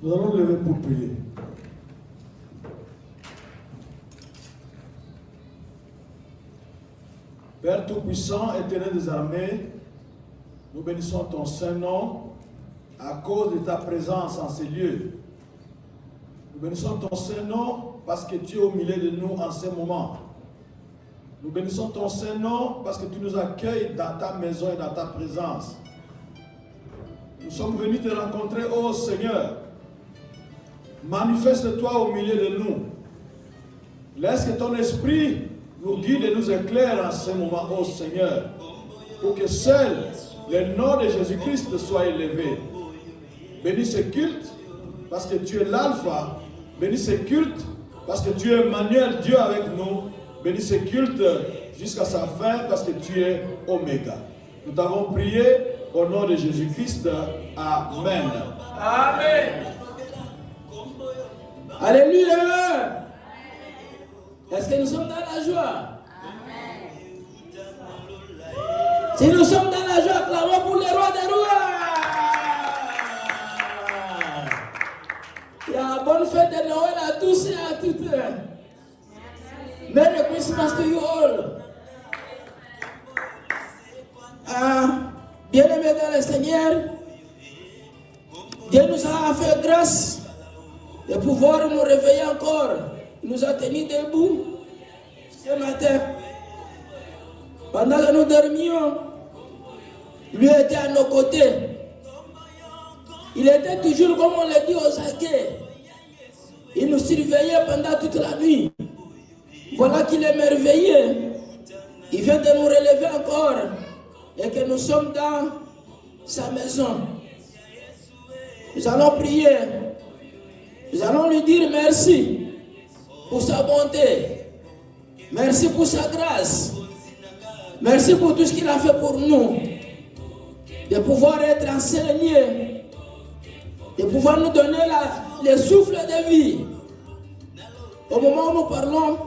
Nous allons lever pour prier. Père Tout-Puissant, Éternel des armées, nous bénissons ton Saint-Nom à cause de ta présence en ces lieux. Nous bénissons ton Saint-Nom parce que tu es au milieu de nous en ces moments. Nous bénissons ton Saint-Nom parce que tu nous accueilles dans ta maison et dans ta présence. Nous sommes venus te rencontrer, ô Seigneur. Manifeste-toi au milieu de nous. Laisse que ton esprit nous guide et nous éclaire en ce moment, ô Seigneur, pour que seul le nom de Jésus-Christ soit élevé. Bénis ce culte parce que tu es l'alpha. Bénis ce culte parce que tu es Emmanuel, Dieu avec nous. Bénis ce culte jusqu'à sa fin parce que tu es Oméga. Nous t'avons prié au nom de Jésus-Christ. Amen. Amen. Alléluia. Est-ce que nous sommes dans la joie? Amen. Si nous sommes dans la joie, clamons pour les rois des rois. Il y a une bonne fête de Noël à tous et à toutes. Merry Christmas to you all. Bien-aimés dans le Seigneur, Dieu nous a fait grâce de pouvoir nous réveiller encore. Il nous a tenus debout ce matin. Pendant que nous dormions, lui était à nos côtés. Il était toujours, comme on l'a dit, aux aguets. Il nous surveillait pendant toute la nuit. Voilà qu'il est merveilleux. Il vient de nous relever encore et que nous sommes dans sa maison. Nous allons prier. Nous allons lui dire merci pour sa bonté. Merci pour sa grâce. Merci pour tout ce qu'il a fait pour nous. De pouvoir être enseigné. De pouvoir nous donner le souffle de vie. Au moment où nous parlons,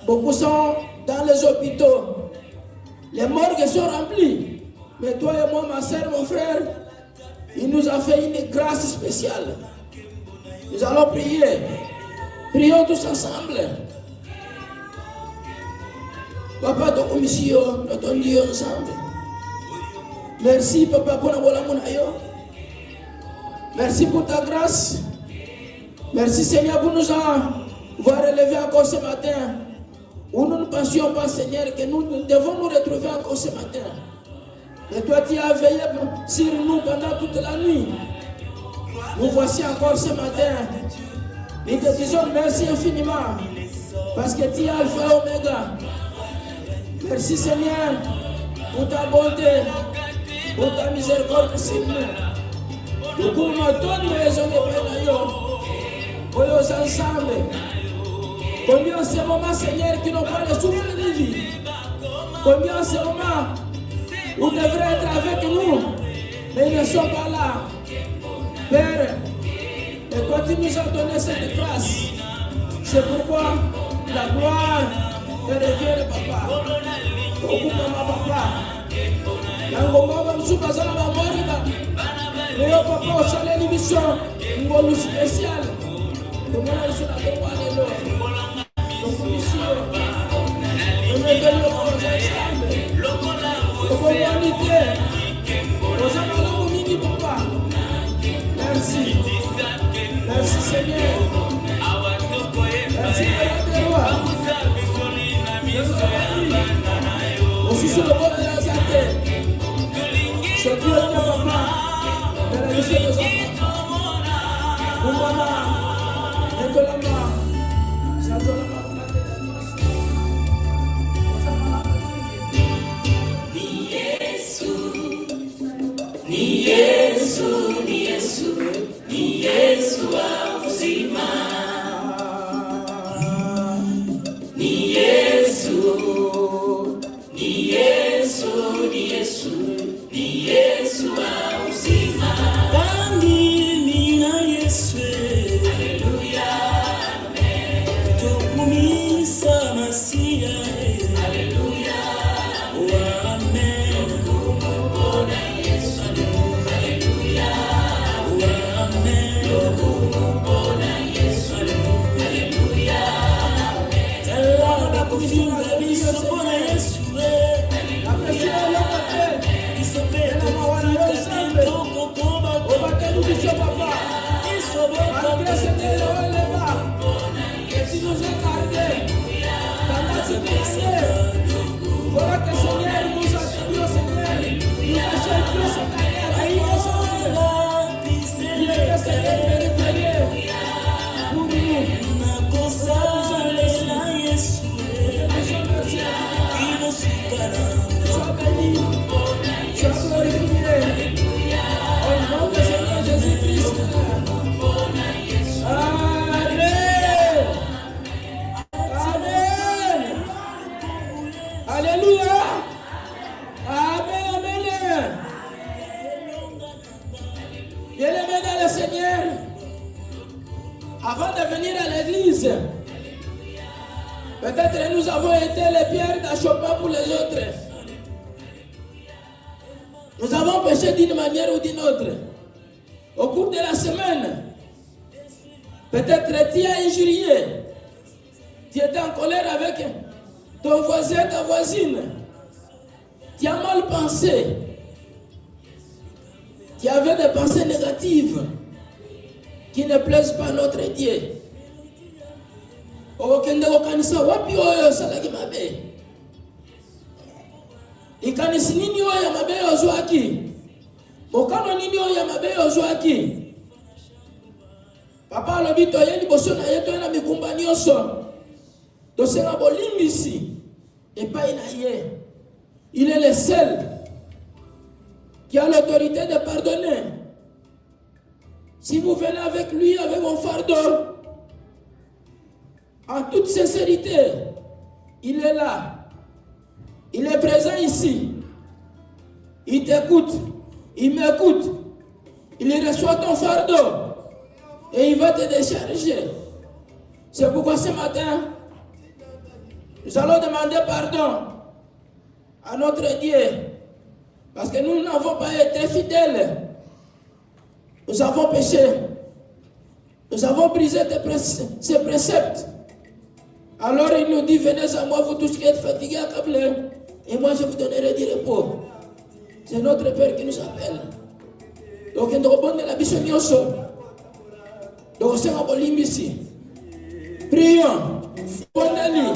beaucoup sont dans les hôpitaux. Les morgues sont remplies. Mais toi et moi, ma soeur, mon frère, il nous a fait une grâce spéciale. Nous allons prier. Prions tous ensemble. Papa, ton commission, nous t'en disons ensemble. Merci, Papa, pour la merci pour ta grâce. Merci, Seigneur, pour nous avoir relevés encore ce matin. Où nous ne pensions pas, Seigneur, que nous devons nous retrouver encore ce matin. Et toi, tu as veillé sur nous pendant toute la nuit. Nous voici encore ce matin. Nous te disons merci infiniment. Parce que tu es Alpha et Oméga. Merci, Seigneur, pour ta bonté, pour ta miséricorde sur nous. Du coup, nous donne raison de Pénayo. Pour nous ensemble. Combien en ce moment, Seigneur, qui n'ont pas le souffle de vie? Combien en ce moment où devraient être avec nous, mais ils ne sont pas là. Père, et toi tu nous as donné cette grâce. C'est pourquoi la gloire te revient, Papa. Occupe ma Papa. Yangonga va nous soubaza la mamorida. Mais au Papa, au chalet d'émission, une bonne spéciale. De moi, je suis là de moi, les lois. Donc, ici, on est venu au ensemble. Merci. Merci Seigneur. Merci aussi sur le bord de la santé. Je prie au Papa de la mission des enfants. Oumana, Ekolama, Sadolama. Ni Yesu wa uzima. Ni Yesu Avant de venir à l'église, peut-être nous avons été les pierres d'achoppement pour les autres. Nous avons péché d'une manière ou d'une autre. Au cours de la semaine, peut-être tu as injurié. Tu étais en colère avec ton voisin, ta voisine. Tu as mal pensé. Tu avais des pensées négatives qui ne plaisent pas à notre Dieu. Okende okanisa wapi oyo salaki mabe. Ikanisi nini oyo ya mabe ozwaki? Mokano nini oyo ya mabe ozwaki? Papa alobi toye liboso na ye toye na mikumba nyonso. Tosenga bolimbisi epai na ye. Il est le seul qui a l'autorité de pardonner. Si vous venez avec lui, avec mon fardeau, en toute sincérité, il est là. Il est présent ici. Il t'écoute. Il m'écoute. Il reçoit ton fardeau. Et il va te décharger. C'est pourquoi ce matin, nous allons demander pardon à notre Dieu. Parce que nous n'avons pas été fidèles. Nous avons péché. Nous avons brisé ses préceptes. Alors il nous dit, venez à moi, vous tous qui êtes fatigués, accablés, et moi je vous donnerai du repos. C'est notre Père qui nous appelle. Donc nous avons la mission Nyoso. Donc on s'est envolé ici. Prions. Bonali.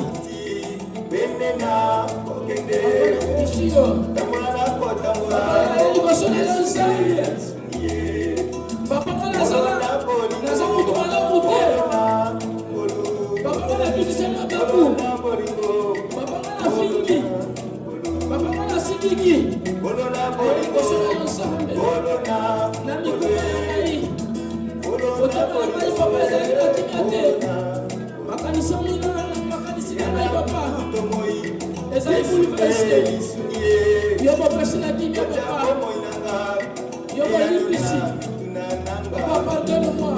Papa Nazala, Nazala Mutumala Mute. Papa Nazala Babu. Papa Nafingi. Papa Nasikiki. Kosona ensemble. Nami Kumai. Otama Mai Papa Zaki Atimate. Makanisa Mina, Makanisa Mai Papa. Ezali bouleversé. Yobo Persona Kimi Papa. Yobo Limbisi. Papa, pardonne-moi.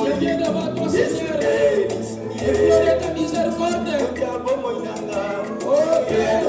Je viens devant toi, Seigneur, et pleurer ta miséricorde. Oh Père,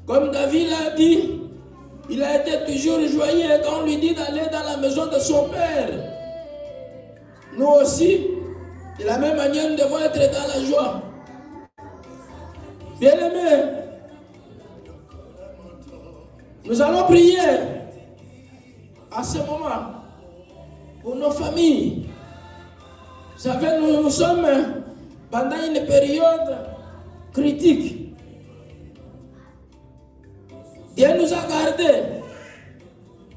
Comme David l'a dit, il a été toujours joyeux quand on lui dit d'aller dans la maison de son père. Nous aussi, de la même manière, nous devons être dans la joie. Bien-aimés, nous allons prier à ce moment pour nos familles. Vous savez, nous sommes pendant une période critique. Dieu nous a gardés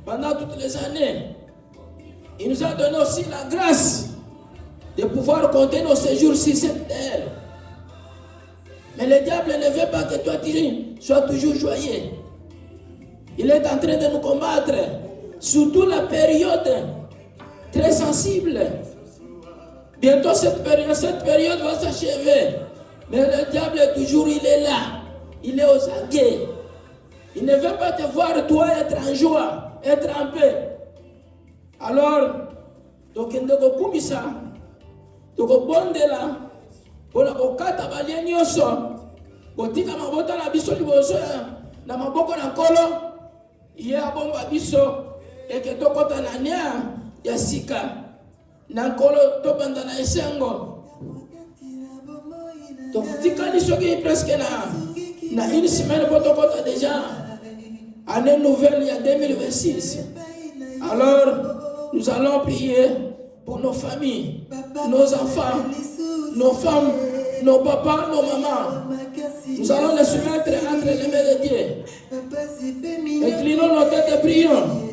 pendant toutes les années. Il nous a donné aussi la grâce de pouvoir compter nos séjours sur cette terre. Mais le diable ne veut pas que toi tu sois toujours joyeux. Il est en train de nous combattre, surtout la période très sensible. Bientôt cette période va s'achever. Mais le diable il est là. Il est aux aguets. Il ne veut pas te voir toi être en joie, être en paix. Alors, donc il ne faut pas ça. Donc bondela, pour la bokata balien nyoso, botika mabota na biso liboso na maboko na kolo, iye abomba biso eke tokota na nia ya sika na kolo to banda na esengo. Donc tika ni soki presque na une semaine pour tokota déjà année nouvelle il y a 2026. Alors nous allons prier pour nos familles, nos enfants, nos femmes, nos papas, nos mamans. Nous allons les soumettre entre les mains de Dieu. Inclinons nos têtes et prions.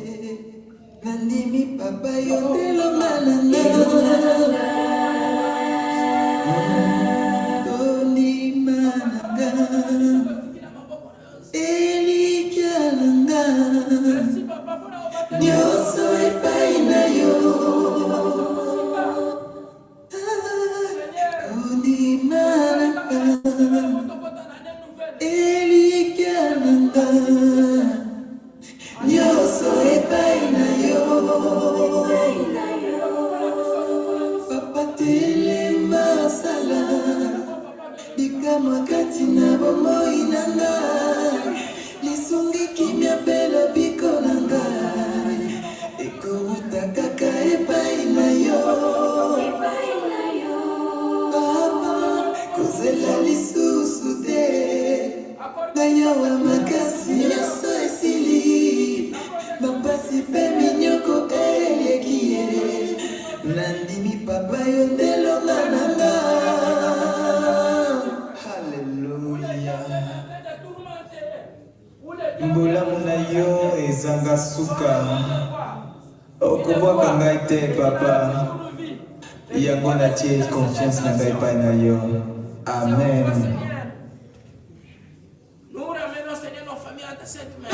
Confiance na ngai pai na yo. Amen. Nous ramenons Seigneur nos familles à cette main.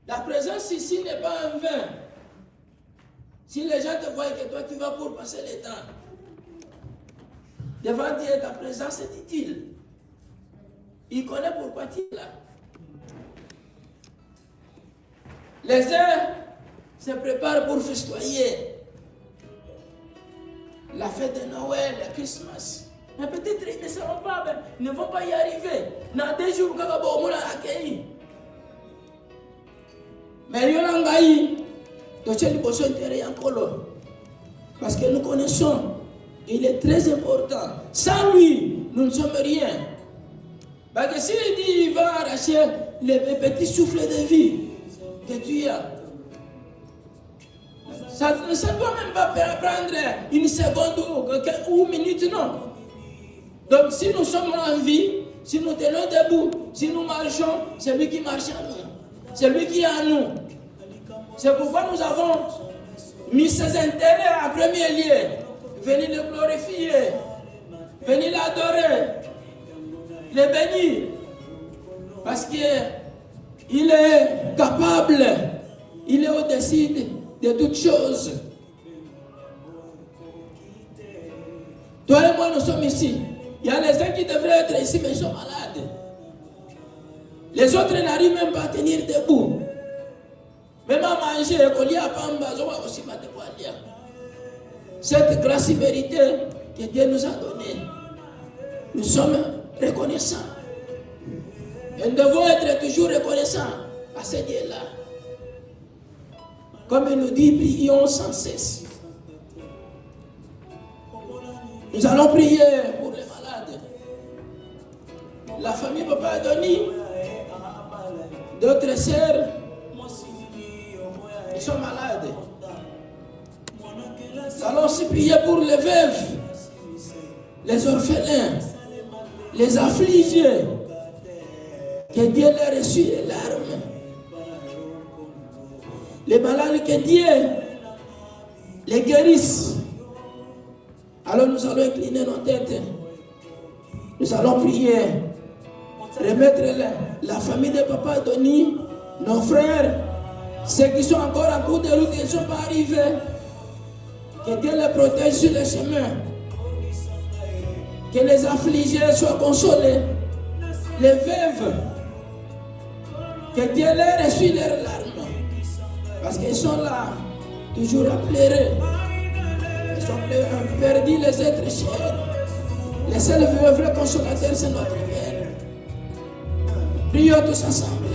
La présence ici n'est pas un vain. Si les gens te voient que toi tu vas pour passer le temps, devant Dieu, ta présence est utile. Il connaît pourquoi tu es là. Les uns se préparent pour festoyer la fête de Noël, le Christmas. Mais peut-être ils ne vont pas y arriver. Dans 2 jours, ils vont accueillir. Mais il y a parce que nous connaissons, il est très important. Sans lui, nous ne sommes rien. Parce que s'il dit qu'il va arracher les petits souffles de vie que tu as, ça ne doit même pas prendre une seconde ou une minute, non. Donc si nous sommes en vie, si nous tenons debout, si nous marchons, c'est lui qui marche en nous. C'est lui qui est en nous. C'est pourquoi nous avons mis ses intérêts en premier lieu. Venir le glorifier, venir l'adorer, le bénir. Parce qu'il est capable, il est au-dessus de toutes choses. Toi et moi, nous sommes ici. Il y a les uns qui devraient être ici, mais ils sont malades. Les autres n'arrivent même pas à tenir debout. Même à manger, cette grâce méritée que Dieu nous a donnée, nous sommes reconnaissants. Et nous devons être toujours reconnaissants à ce Dieu-là. Comme il nous dit, prions sans cesse. Nous allons prier pour les malades. La famille Papa Adoni, d'autres sœurs, ils sont malades. Nous allons aussi prier pour les veuves, les orphelins, les affligés. Que Dieu leur essuie les larmes. Les malades, que Dieu les guérisse. Alors nous allons incliner nos têtes. Nous allons prier. Remettre la famille de Papa Adoni, nos frères, ceux qui sont encore en cours de route, qui ne sont pas arrivés. Que Dieu les protège sur le chemin. Que les affligés soient consolés. Les veuves, que Dieu leur essuie leurs larmes. Parce qu'ils sont là, toujours à pleurer. Ils sont perdus les êtres chers. Les seuls vrais consolateurs, c'est notre Père. Prions tous ensemble.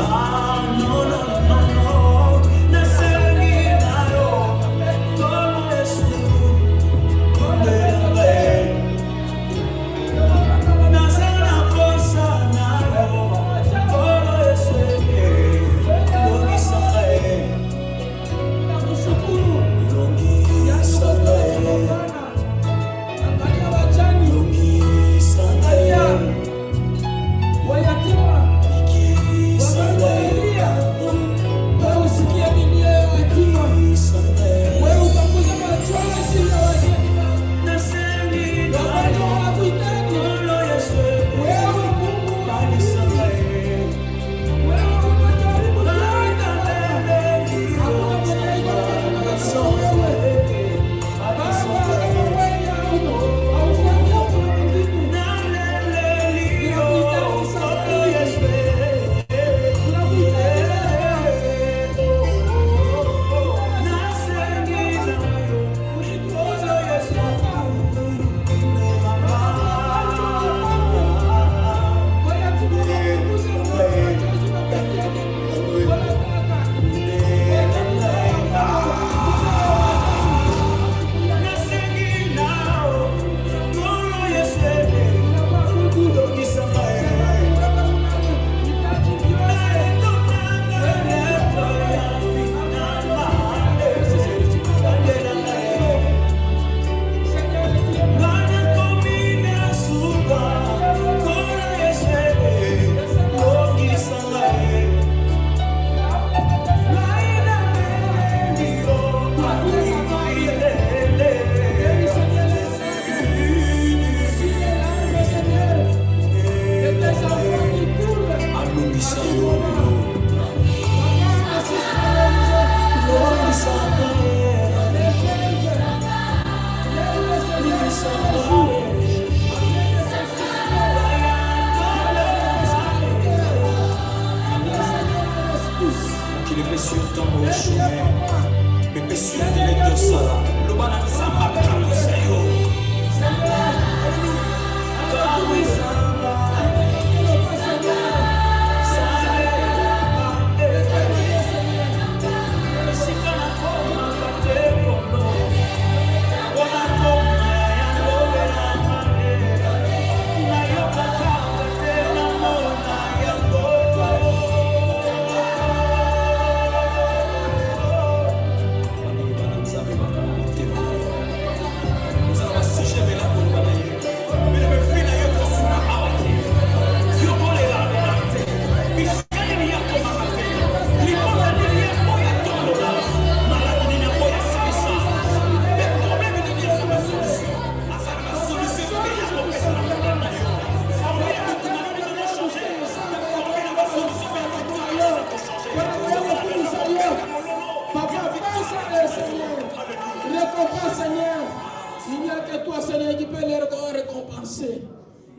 Ah tous. Qu'il est précieux dans mon chemin. Mais précieux de l'électeur Sala. Le banane Samba, Kalo Sayo.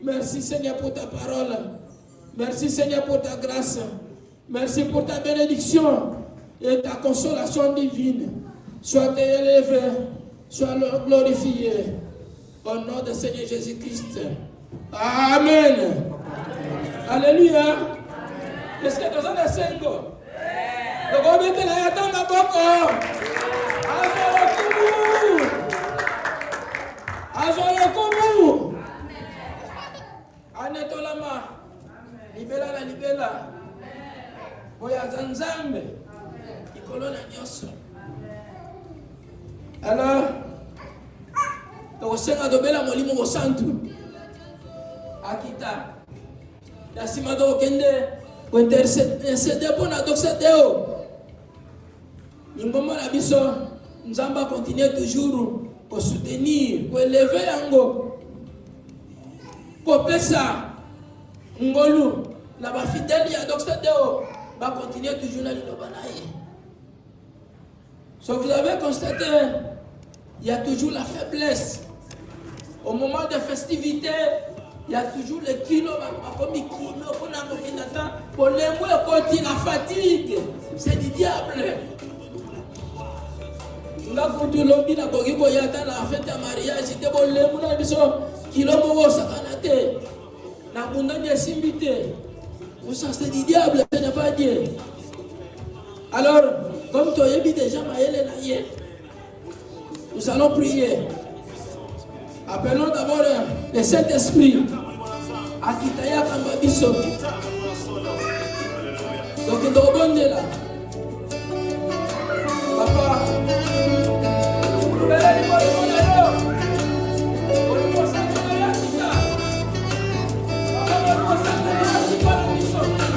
Merci Seigneur pour ta parole. Merci Seigneur pour ta grâce. Merci pour ta bénédiction et ta consolation divine. Sois élevé, sois glorifié. Au nom de Seigneur Jésus-Christ. Amen. Alléluia. Est-ce que nous avons 5 ans? Donc on met la yata maboko. Azoyokumu. Anetolama. Libela la libela. Boya zanzambe. Ikolona nyoso. Alors, tokosenga dobela molimo bosantu. Akita. Yasima dokende ko interceder pour na doxedeo. Ngomba na biso nzamba continue toujours pour soutenir, pour élever yango. Pour pesa ngolu la ba fidèle ya doxedeo va continuer toujours na liloba na ye. So vous avez constaté, il y a toujours la faiblesse. Au moment des festivités, il y a toujours les kilos, pour les mots côté la fatigue, c'est du diable. Nga kutu lobi na koki boyata na fête ya mariage te bolemu na biso kilo mo sakanate na bunda de simbité. Ça c'est du diable, ce n'est pas Dieu. Alors, comme tu as dit déjà, nous allons prier. Appelons d'abord le Saint-Esprit. Akitaya Kambabiso. Donc, il doit bonner là. Papa.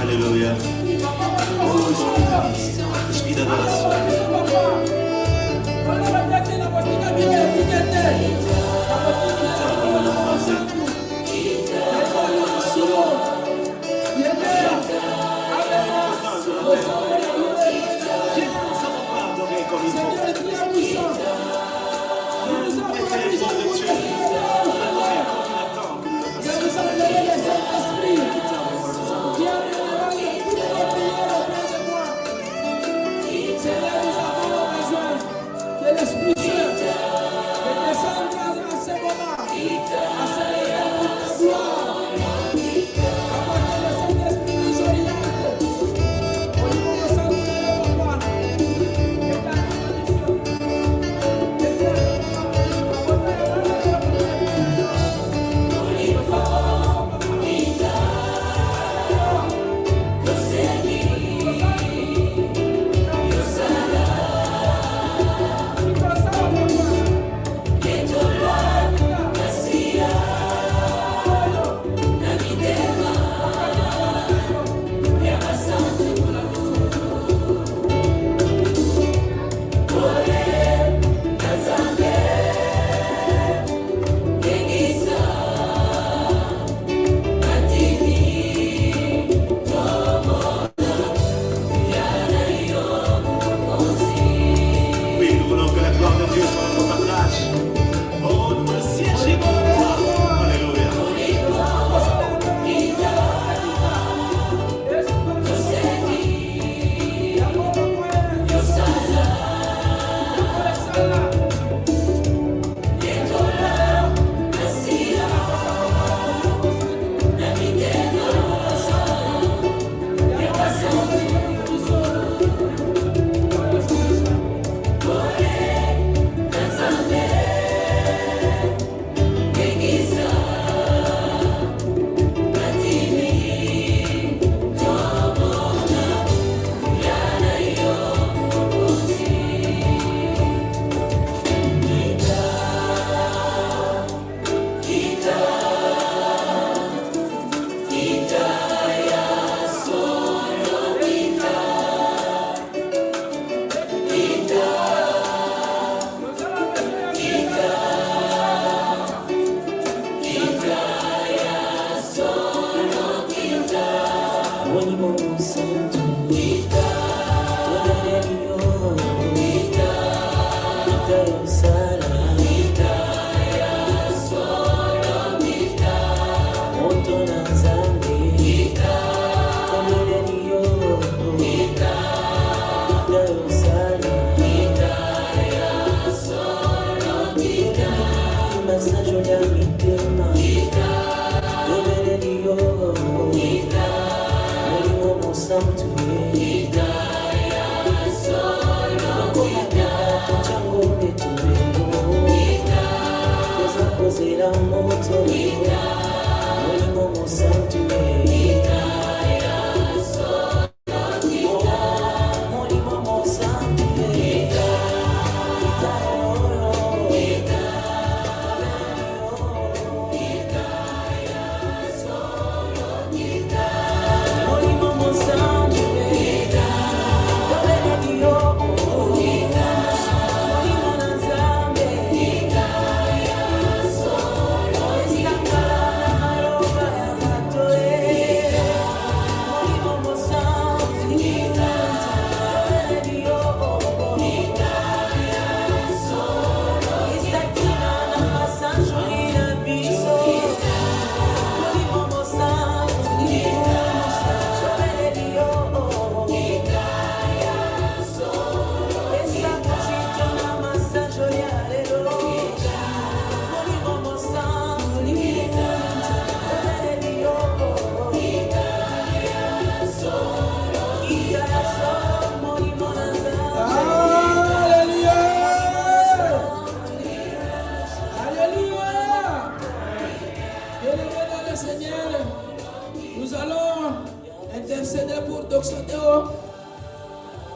Alléluia. Oh, esprit d'adoration. C'est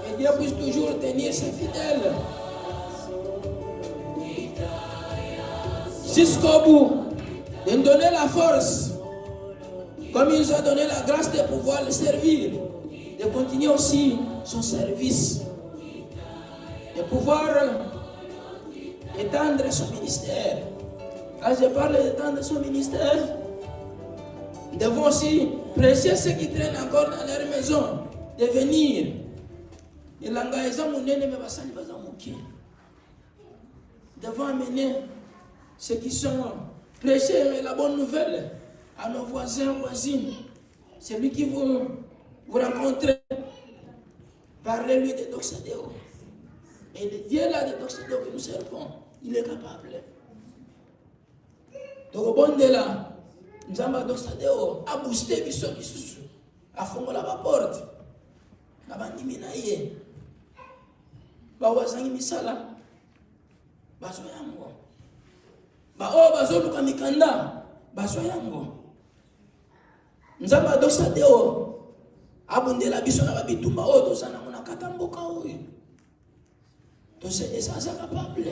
Et Dieu puisse toujours tenir ses fidèles jusqu'au bout, de nous donner la force, comme il nous a donné la grâce de pouvoir le servir, de continuer aussi son service, de pouvoir étendre son ministère. Quand je parle d'étendre son ministère, nous devons aussi prêcher ceux qui traînent encore dans leur maison, de venir. Nous devons amener ceux qui sont prêcher la bonne nouvelle à nos voisins, voisines. Celui qui vous rencontrez, parlez-lui de Doxadeo. Et le Dieu là de Doxadeo que nous servons, il est capable. Donc au bon de là, nous avons Doxadeo à booster biso bisusu, à fondre la porte, à bandiminaye, à wazangi misala, bazoyango. Bao bazoluka mikanda baso yango nzamba dosa deo abundela biso na babitumba o tozana mona katamboka oyo to c'est essentiel capable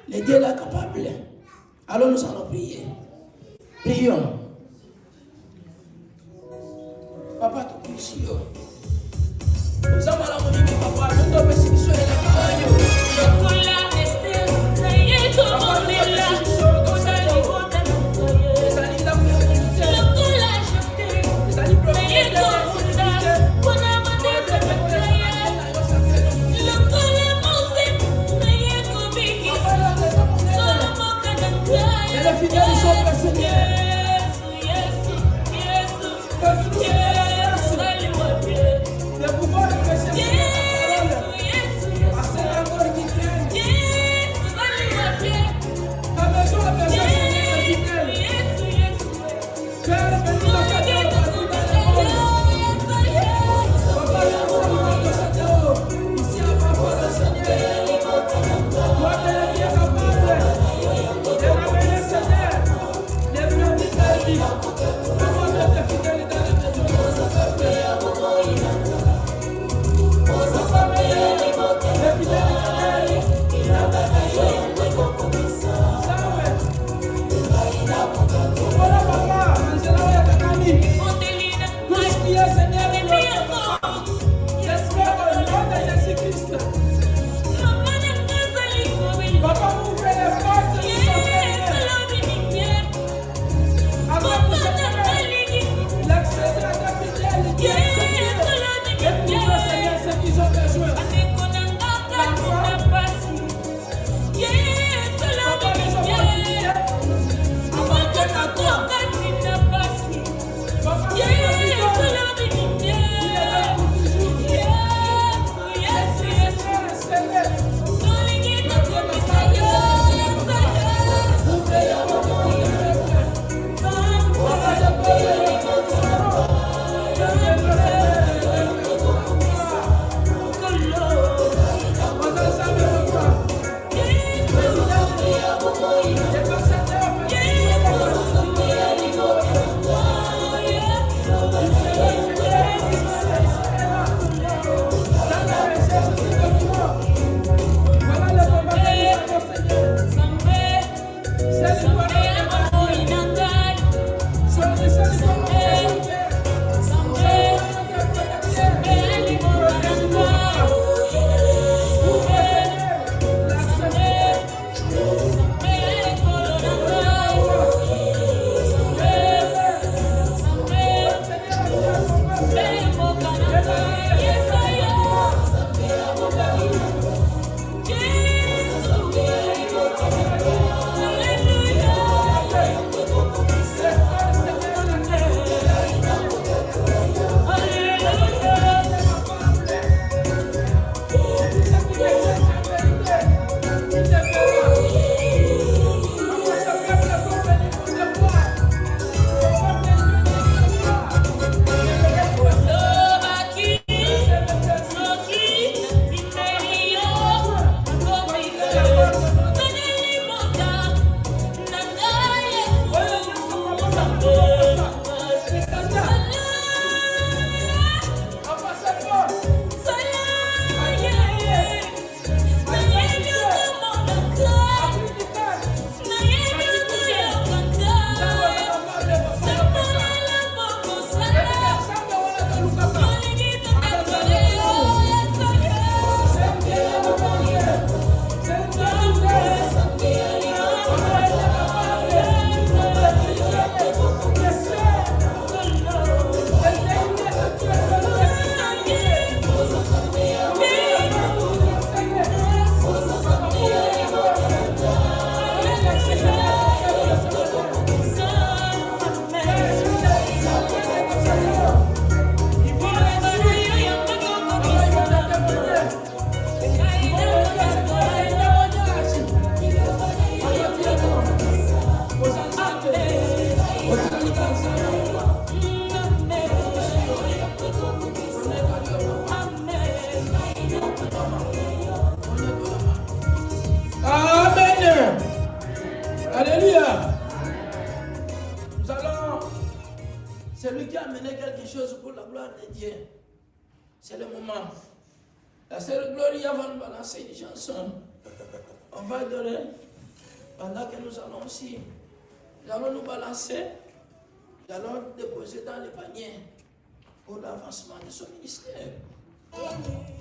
le Dieu est capable. Alors nous allons prier. Prions. Papa tu prie nous avons la monnaie papa nous devons essayer de la Yeah. Amen. Alléluia. Nous allons. C'est lui qui a amené quelque chose pour la gloire de Dieu. C'est le moment. La sœur Gloria va nous balancer une chanson. On va adorer. Pendant que nous allons aussi, nous allons nous balancer. Nous allons déposer dans le panier pour l'avancement de son ministère. Amen.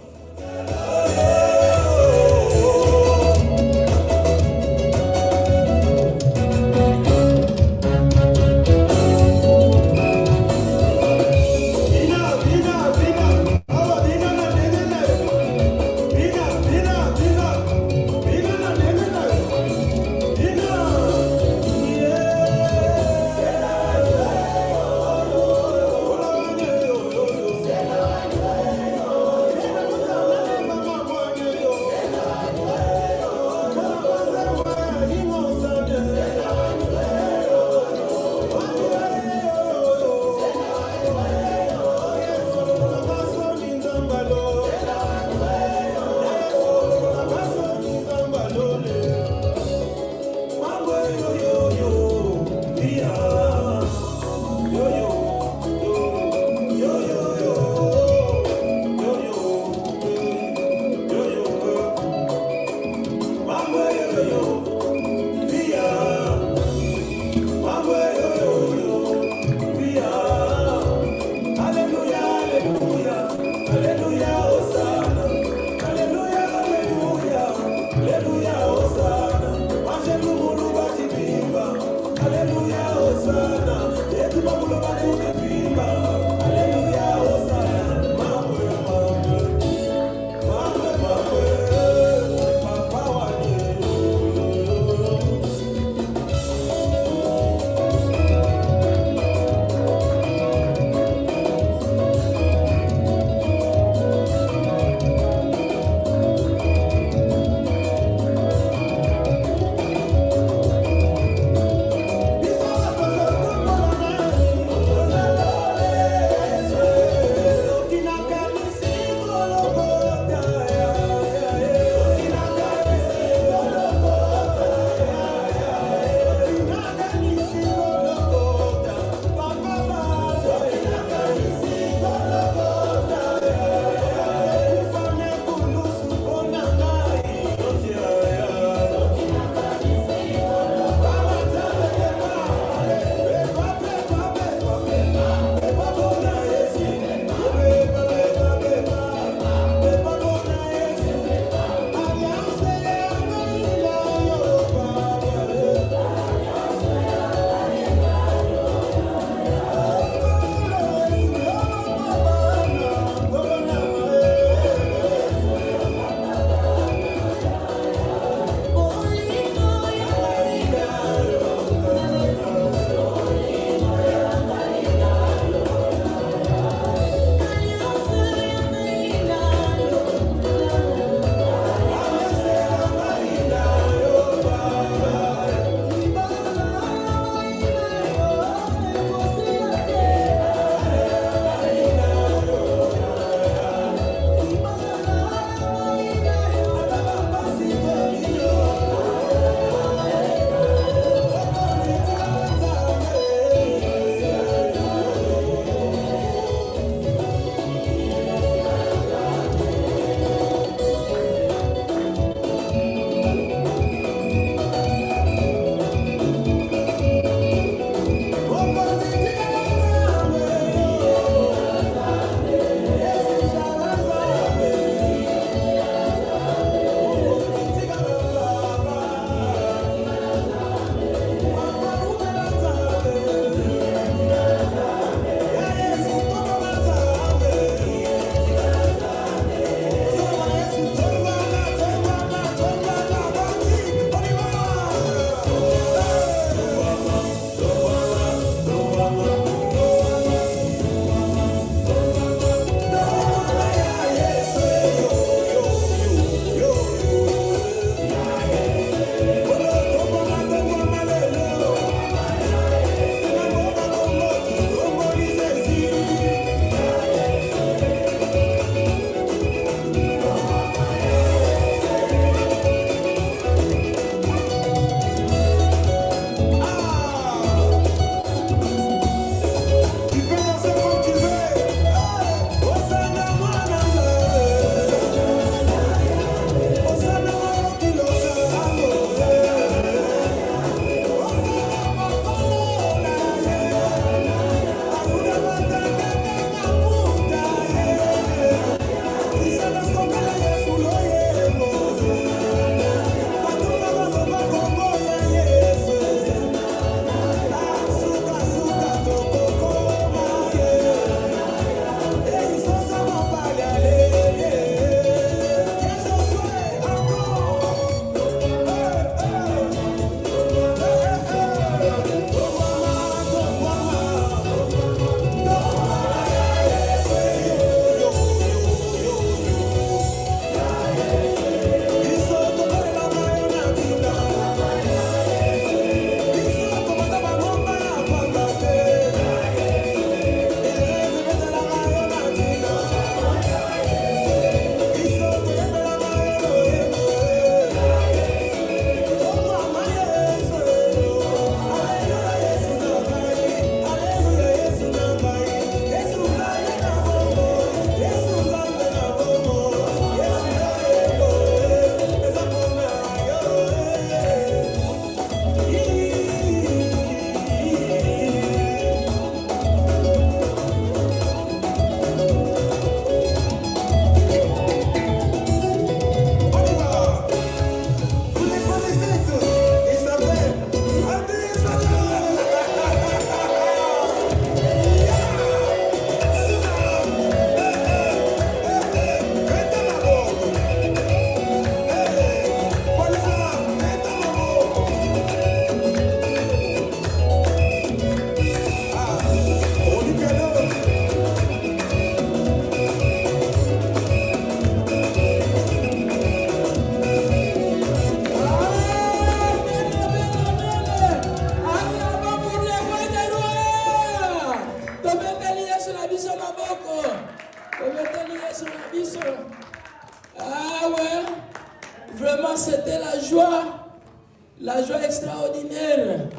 Ah ouais, vraiment c'était la joie extraordinaire.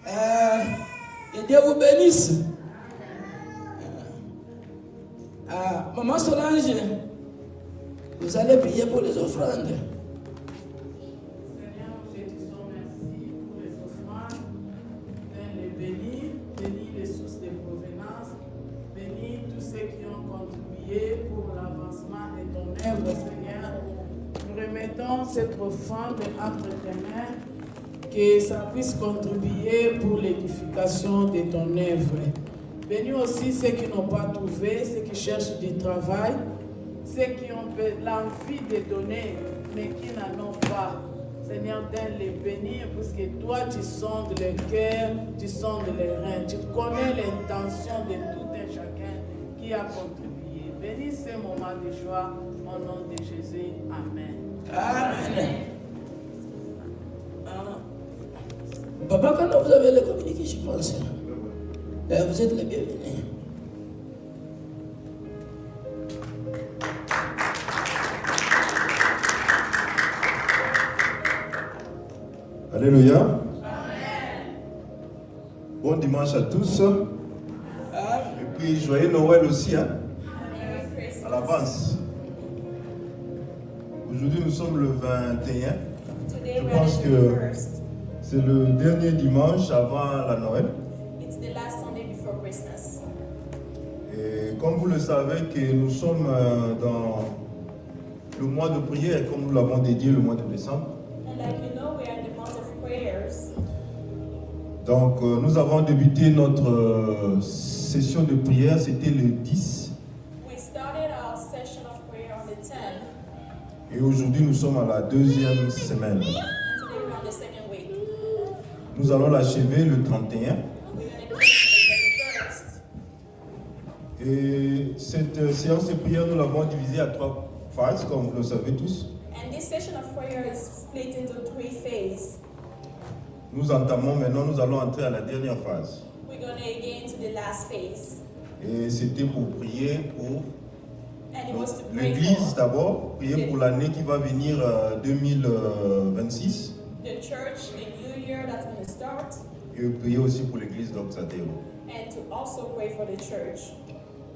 Que Dieu vous bénisse. Maman Solange, vous allez prier pour les offrandes. Seigneur, nous te disons merci pour les offrandes. Les bénis les sources de provenance, bénis tous ceux qui ont contribué pour l'avancement de ton œuvre, Seigneur. Nous remettons cette offrande entre tes mains, que ça puisse contribuer pour l'édification de ton œuvre. Bénis aussi ceux qui n'ont pas trouvé, ceux qui cherchent du travail, ceux qui ont l'envie de donner, mais qui n'en ont pas. Seigneur, donne les bénir, parce que toi, tu sondes le cœur, tu sondes les reins. Tu connais l'intention de tout un chacun qui a contribué. Bénis ce moment de joie, au nom de Jésus. Amen. Amen. Papa, quand vous avez le communiqué, je pense, vous êtes les bienvenus. Alléluia. Amen. Bon dimanche à tous. Et puis joyeux Noël aussi, hein? À l'avance. Aujourd'hui nous sommes le 21. Je pense que c'est le dernier dimanche avant la Noël. It's the last Sunday before Christmas. Et comme vous le savez que nous sommes dans le mois de prière, comme nous l'avons dédié le mois de décembre. And like you know, we are in the month of prayers. Donc nous avons débuté notre session de prière, c'était le 10. We started our session of prayer on the 10th, Et aujourd'hui nous sommes à la deuxième semaine. and today we're on the second week. Nous allons l'achever le 31. We're going to finish on the 31st. Et cette séance de prière, nous l'avons divisée à 3 phases, comme vous le savez tous. And this session of prayer is split into 3 phases. Nous entamons maintenant, nous allons entrer à la dernière phase. We're going to get into the last phase. Et c'était pour prier pour And it was to pray l'Église for d'abord, prier pour l'année qui va venir 2026. the church, the new year that's going to start, Et prier aussi pour l'Église d'Oxateo. and to also pray for the church.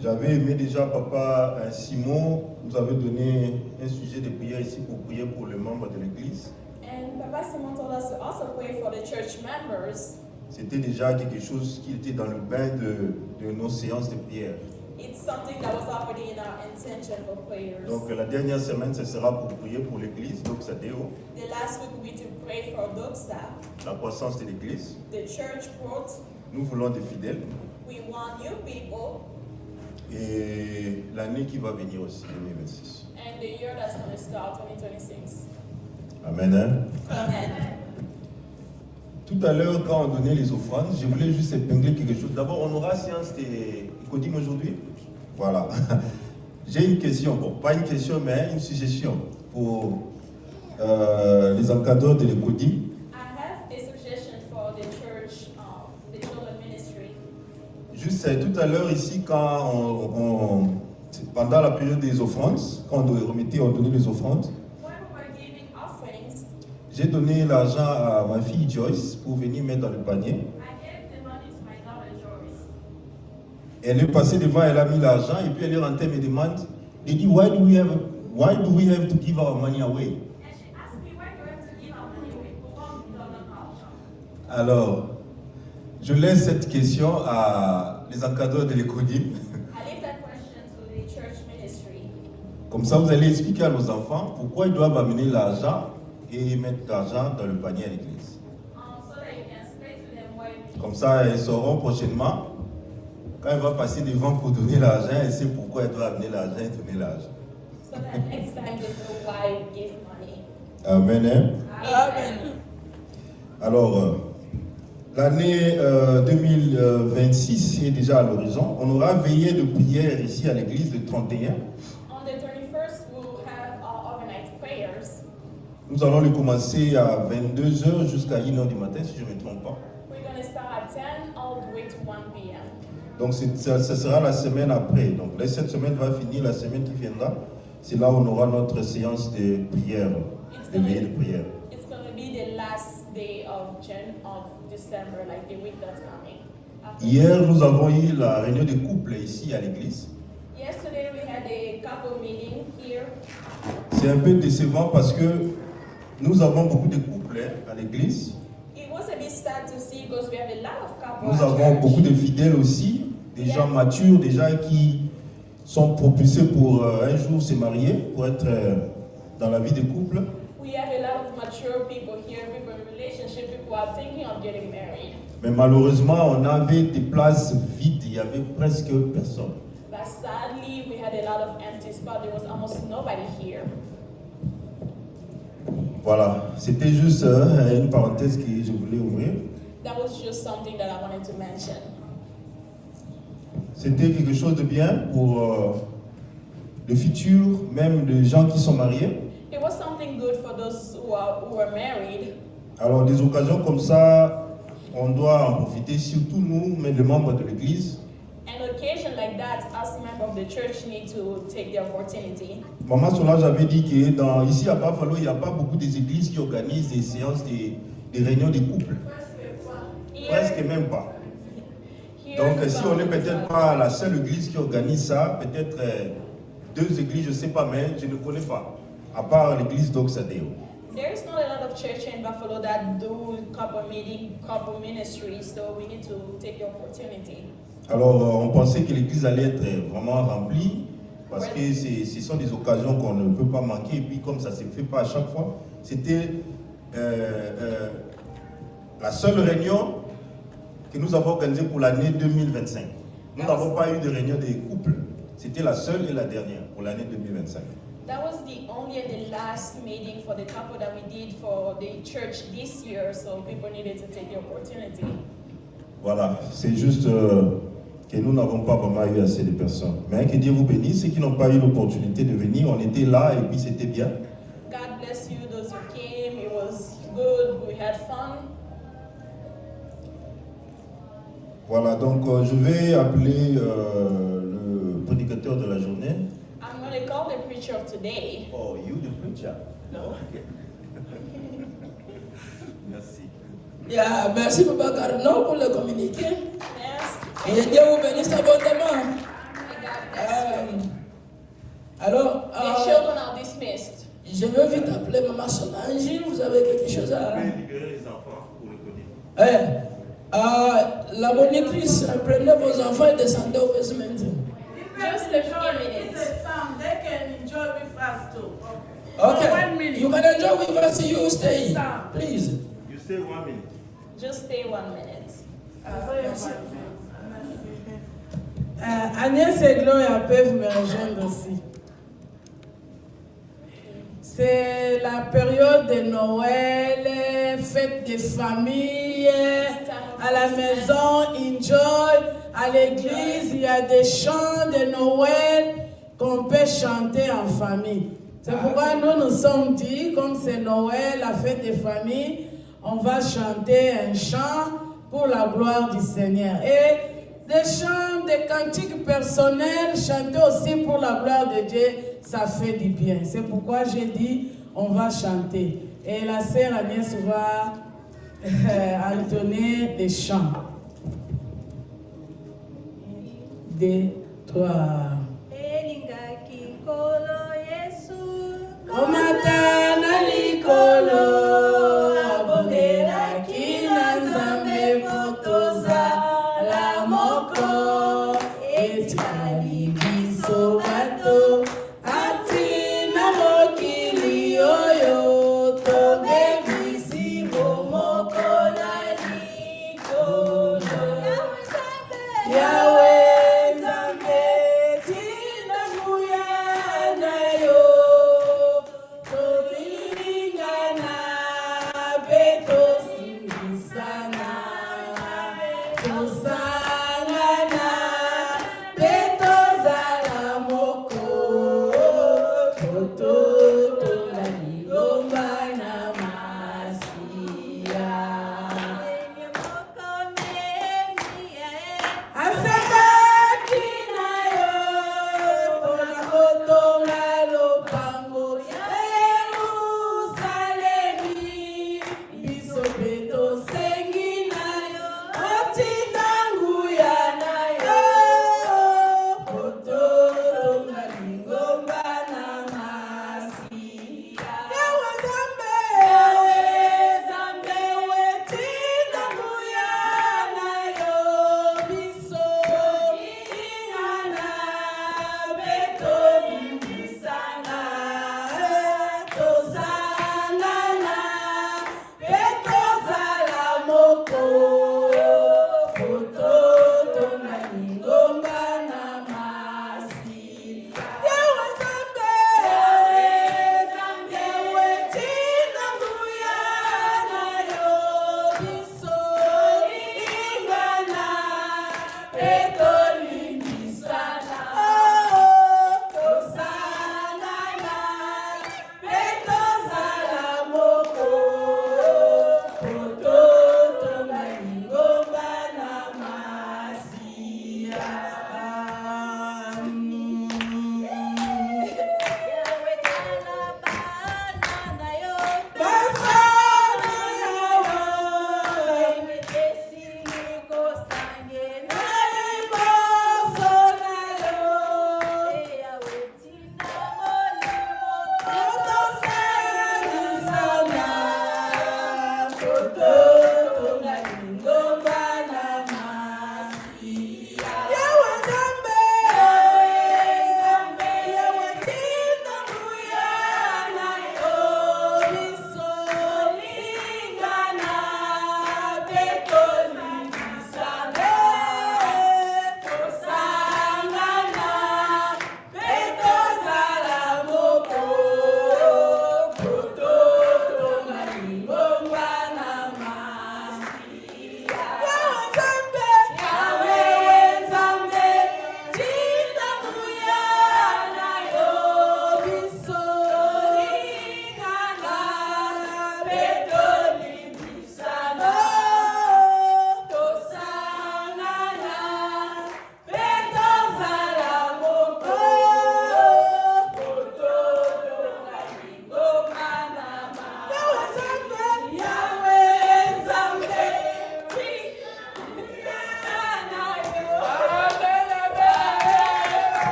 J'avais aimé déjà, Papa Simon, vous avez donné un sujet de prière ici pour prier pour les membres de l'Église. And Papa Simon told us to also pray for the church members. C'était déjà quelque chose qui était dans le bain de nos séances de prière. It's something that was already in our intention for prayers. Donc la dernière semaine, ce sera pour prier pour l'Église d'Oxateo, The last week will be to pray for Doxa, la croissance de l'Église. the church growth. Nous voulons des fidèles. We want new people, Et l'année qui va venir aussi, 2026. and the year that's going to start, 2026. Amen. Hein? Amen. Tout à l'heure, quand on donnait les offrandes, je voulais juste épingler quelque chose. D'abord, on aura séance des Kodim aujourd'hui. Voilà. J'ai une question, bon, pas une question, mais une suggestion pour les encadreurs de l'Ecodim. I have a suggestion for the church, the children ministry. Juste tout à l'heure ici, quand pendant la période des offrandes, quand on remettait, on donnait les offrandes, When we were giving offerings, j'ai donné l'argent à ma fille Joyce pour venir mettre dans le panier. I gave the money to my daughter Joyce. Elle est passée devant, elle a mis l'argent et puis elle est rentrée et me demande, Didi, why do we have to give our money away? And she asked me, why do we have to give our money away? Pourquoi on donne notre argent? Alors, je laisse cette question à les encadreurs de l'Ecodim. I leave that question to the church ministry. Comme ça, vous allez expliquer à nos enfants pourquoi ils doivent amener l'argent et mettre l'argent dans le panier à l'église. So that you can explain to them why. Comme ça, ils sauront prochainement, quand elle va passer devant pour donner l'argent, elle sait pourquoi elle doit amener l'argent et donner l'argent. So that next time they know why we give money. Amen. Hein? Amen. Alors, l'année 2026 est déjà à l'horizon. On aura veillé de prière ici à l'église le 31. On the 31st, we'll have our overnight prayers. Nous allons le commencer à 22h jusqu'à 1h du matin, si je ne me trompe pas. We're going to start at 10 all the way to 1 p.m. Donc, ce sera la semaine après. Donc, là, cette semaine va finir, la semaine qui viendra, c'est là où on aura notre séance de prière, de veillée de prière. It's going to be the last day of December, like the week that's coming. Hier, nous avons eu la réunion des couples ici à l'église. Yesterday we had a couple meeting here. C'est un peu décevant parce que nous avons beaucoup de couples à l'église. It was a bit sad to see because we have a lot of couples. Nous at avons church. beaucoup de fidèles aussi, des gens matures, des gens qui sont propulsés pour un jour se marier, pour être dans la vie de couple. We have a lot of mature people here, people in relationship, people who are thinking of getting married. Mais malheureusement, on avait des places vides, il y avait presque personne. But sadly, we had a lot of empty spots. There was almost nobody here. Voilà, c'était juste une parenthèse que je voulais ouvrir. That was just something that I wanted to mention. C'était quelque chose de bien pour le futur, même des gens qui sont mariés. It was something good for those who are married. Alors, des occasions comme ça, on doit en profiter, surtout nous, mais les membres de l'église. An occasion like that, us members of the church need to take the opportunity. Maman Solange avait dit que ici à Buffalo, il n'y a pas beaucoup d'églises qui organisent des séances, des réunions de couples. Presque même pas. Donc, si on n'est peut-être pas la seule église qui organise ça, peut-être deux églises, je ne sais pas, mais je ne connais pas, à part l'église d'Oxadeo. There is not a lot of church in Buffalo that do couple meeting, couple ministries, so we need to take the opportunity. Alors, on pensait que l'église allait être vraiment remplie, parce que ce sont des occasions qu'on ne peut pas manquer, et puis comme ça ne se fait pas à chaque fois, c'était la seule réunion que nous avons organisée pour l'année 2025. Nous n'avons pas eu de réunion des couples, c'était la seule et la dernière pour l'année 2025. That was the only and the last meeting for the couple that we did for the church this year, so people needed to take the opportunity. Voilà, c'est juste que nous n'avons pas vraiment eu assez de personnes. Mais que Dieu vous bénisse, ceux qui n'ont pas eu l'opportunité de venir, on était là et puis c'était bien. God bless you, those who came. It was good. We had fun. Voilà, donc je vais appeler le prédicateur de la journée. I'm going to call the preacher of today. Oh, you the preacher? No. Merci. Yeah, merci Papa Carnot pour le communiqué. Yes. Et Dieu vous bénisse abondamment. May God bless you. Alors, The children are dismissed. je veux vite appeler Maman Solange. Vous avez quelque chose à... Libérer les enfants pour le Covid. La monitrice, prenez vos enfants et descendez au basement. Just a few minutes. They can enjoy with us too. Okay, 1 minute. you can enjoy with us, you stay, please. You stay 1 minute. Just stay 1 minute. Agnès et Gloria peuvent me rejoindre aussi. C'est la période de Noël, fête des familles, à la maison, enjoy, à l'église, il y a des chants de Noël qu'on peut chanter en famille. C'est pourquoi nous nous sommes dit, comme c'est Noël, la fête des familles, on va chanter un chant pour la gloire du Seigneur. Et des chants, des cantiques personnels, chanter aussi pour la gloire de Dieu, ça fait du bien. C'est pourquoi j'ai dit, on va chanter. Et la sœur Agnès va entonner des chants. 2, 3. Omatana likolo, abondera kina nzambe motoza la moko, etikali biso bato, atina mokili oyo, toge bisi bomoko na likolo. Yahweh nzambe, tina muyana yo.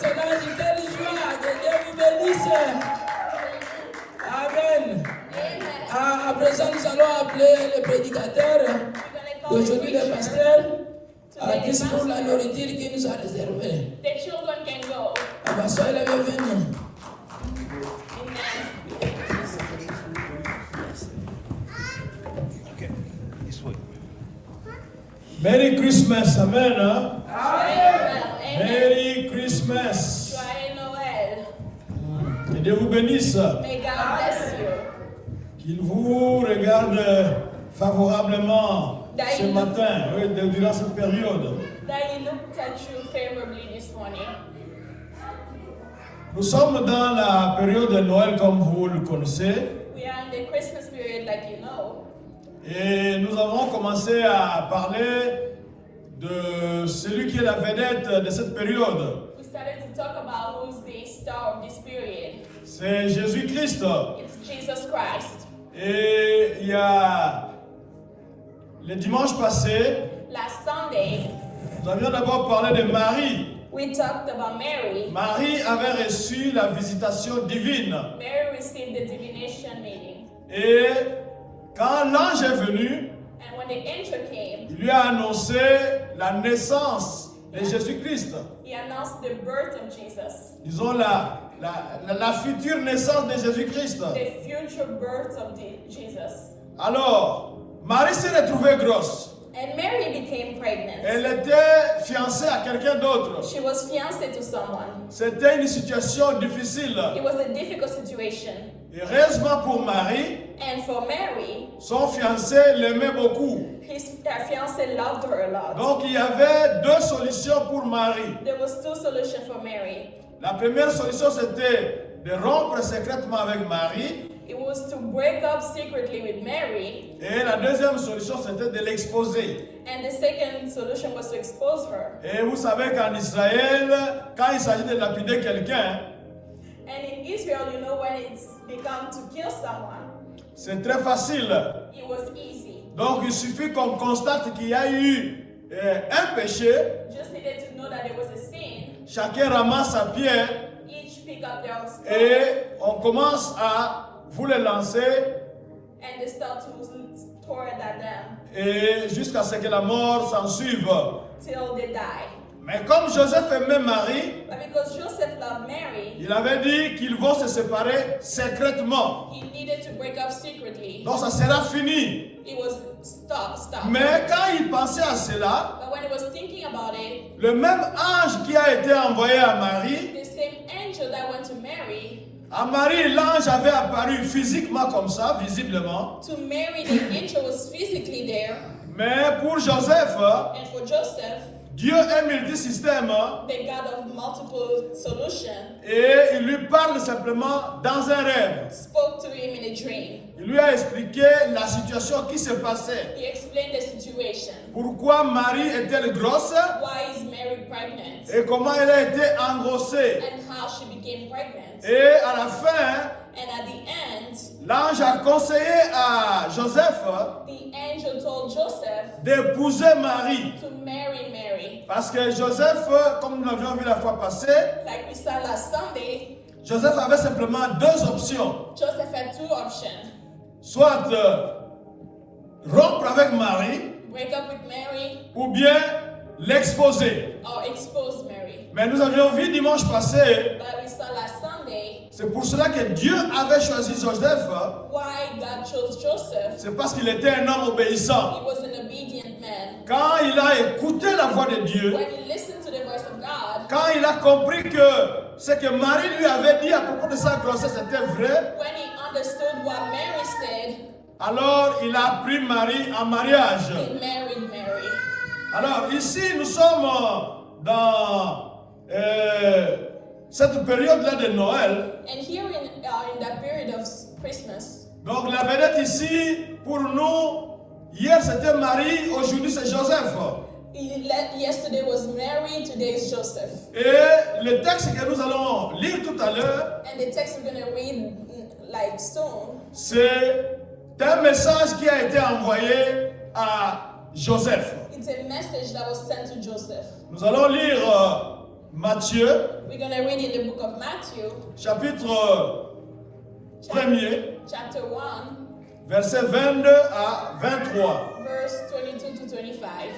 Solange, quelle joie, que Dieu vous bénisse. Amen. À présent, nous allons appeler le prédicateur d'aujourd'hui, le pasteur, à dispo la nourriture qui nous a réservé. The children can go. Soyez les bienvenus. Merry Christmas, amen. Hein? Amen. Merry Christmas. Joyeux Noël. Que Dieu vous bénisse. May God bless you. Qu'il vous regarde favorablement ce matin, oui, durant cette période. That He looked at you favorably this morning. Nous sommes dans la période de Noël comme vous le connaissez. We are in the Christmas period, like you know. Et nous avons commencé à parler de celui qui est la vedette de cette période. We started to talk about who's the star of this period. C'est Jésus-Christ. It's Jesus Christ. Et il y a le dimanche passé, Last Sunday, nous avions d'abord parlé de Marie. we talked about Mary. Marie avait reçu la visitation divine. Mary received the divination meeting. Et quand l'ange est venu, And when the angel came, il lui a annoncé la naissance de Jésus-Christ. he announced the birth of Jesus. Disons la future naissance de Jésus-Christ. The future birth of Jesus. Alors, Marie s'est retrouvée grosse. And Mary became pregnant. Elle était fiancée à quelqu'un d'autre. She was fiancée to someone. C'était une situation difficile. It was a difficult situation. Heureusement pour Marie, And for Mary, son fiancé l'aimait beaucoup. her fiancé loved her a lot. Donc il y avait deux solutions pour Marie. There was two solutions for Mary. La première solution c'était de rompre secrètement avec Marie. It was to break up secretly with Mary. Et la deuxième solution c'était de l'exposer. And the second solution was to expose her. Et vous savez qu'en Israël, quand il s'agit de lapider quelqu'un, And in Israel, you know, when it's become to kill someone, c'est très facile. it was easy. Donc il suffit qu'on constate qu'il y a eu un péché, Just needed to know that there was a sin. chacun ramasse sa pierre Each pick up their stone et on commence à vous les lancer and they start to throw it at them et jusqu'à ce que la mort s'en suive. till they die. Mais comme Joseph aimait Marie, But because Joseph loved Mary, il avait dit qu'ils vont se séparer secrètement. he needed to break up secretly. Donc ça sera fini. It was stop. Mais quand il pensait à cela, But when he was thinking about it, le même ange qui a été envoyé à Marie, the same angel that went to Mary, à Marie, l'ange avait apparu physiquement comme ça, visiblement. to Mary, the angel was physically there. Mais pour Joseph, And for Joseph, Dieu est multisystème the God of multiple solutions, et il lui parle simplement dans un rêve. spoke to him in a dream. Il lui a expliqué la situation qui se passait. He explained the situation. Pourquoi Marie est-elle grosse Why is Mary pregnant? et comment elle a été engrossée. And how she became pregnant. Et à la fin, And at the end, l'ange a conseillé à Joseph the angel told Joseph d'épouser Marie. to marry Mary. Parce que Joseph, comme nous l'avions vu la fois passée, Like we saw last Sunday, Joseph avait simplement deux options. Joseph had two options. Soit rompre avec Marie Break up with Mary ou bien l'exposer. or expose Mary. Mais nous avions vu dimanche passé, But we saw last Sunday c'est pour cela que Dieu avait choisi Joseph. why God chose Joseph. C'est parce qu'il était un homme obéissant. He was an obedient man. Quand il a écouté la voix de Dieu, When he listened to the voice of God, quand il a compris que ce que Marie lui avait dit à propos de sa grossesse était vrai, when he understood what Mary said, alors il a pris Marie en mariage. he married Mary. Alors ici, nous sommes dans cette période-là de Noël. And here in that period of Christmas, Donc la vedette ici, pour nous, hier c'était Marie, aujourd'hui c'est Joseph. yesterday was Mary, today is Joseph. Et le texte que nous allons lire tout à l'heure, And the text we're going to read like soon, c'est un message qui a été envoyé à Joseph. it's a message that was sent to Joseph. Nous allons lire Matthieu, We're going to read in the book of Matthew, chapitre 1er, chapter 1, versets 22 à 23. verse 22 to 25.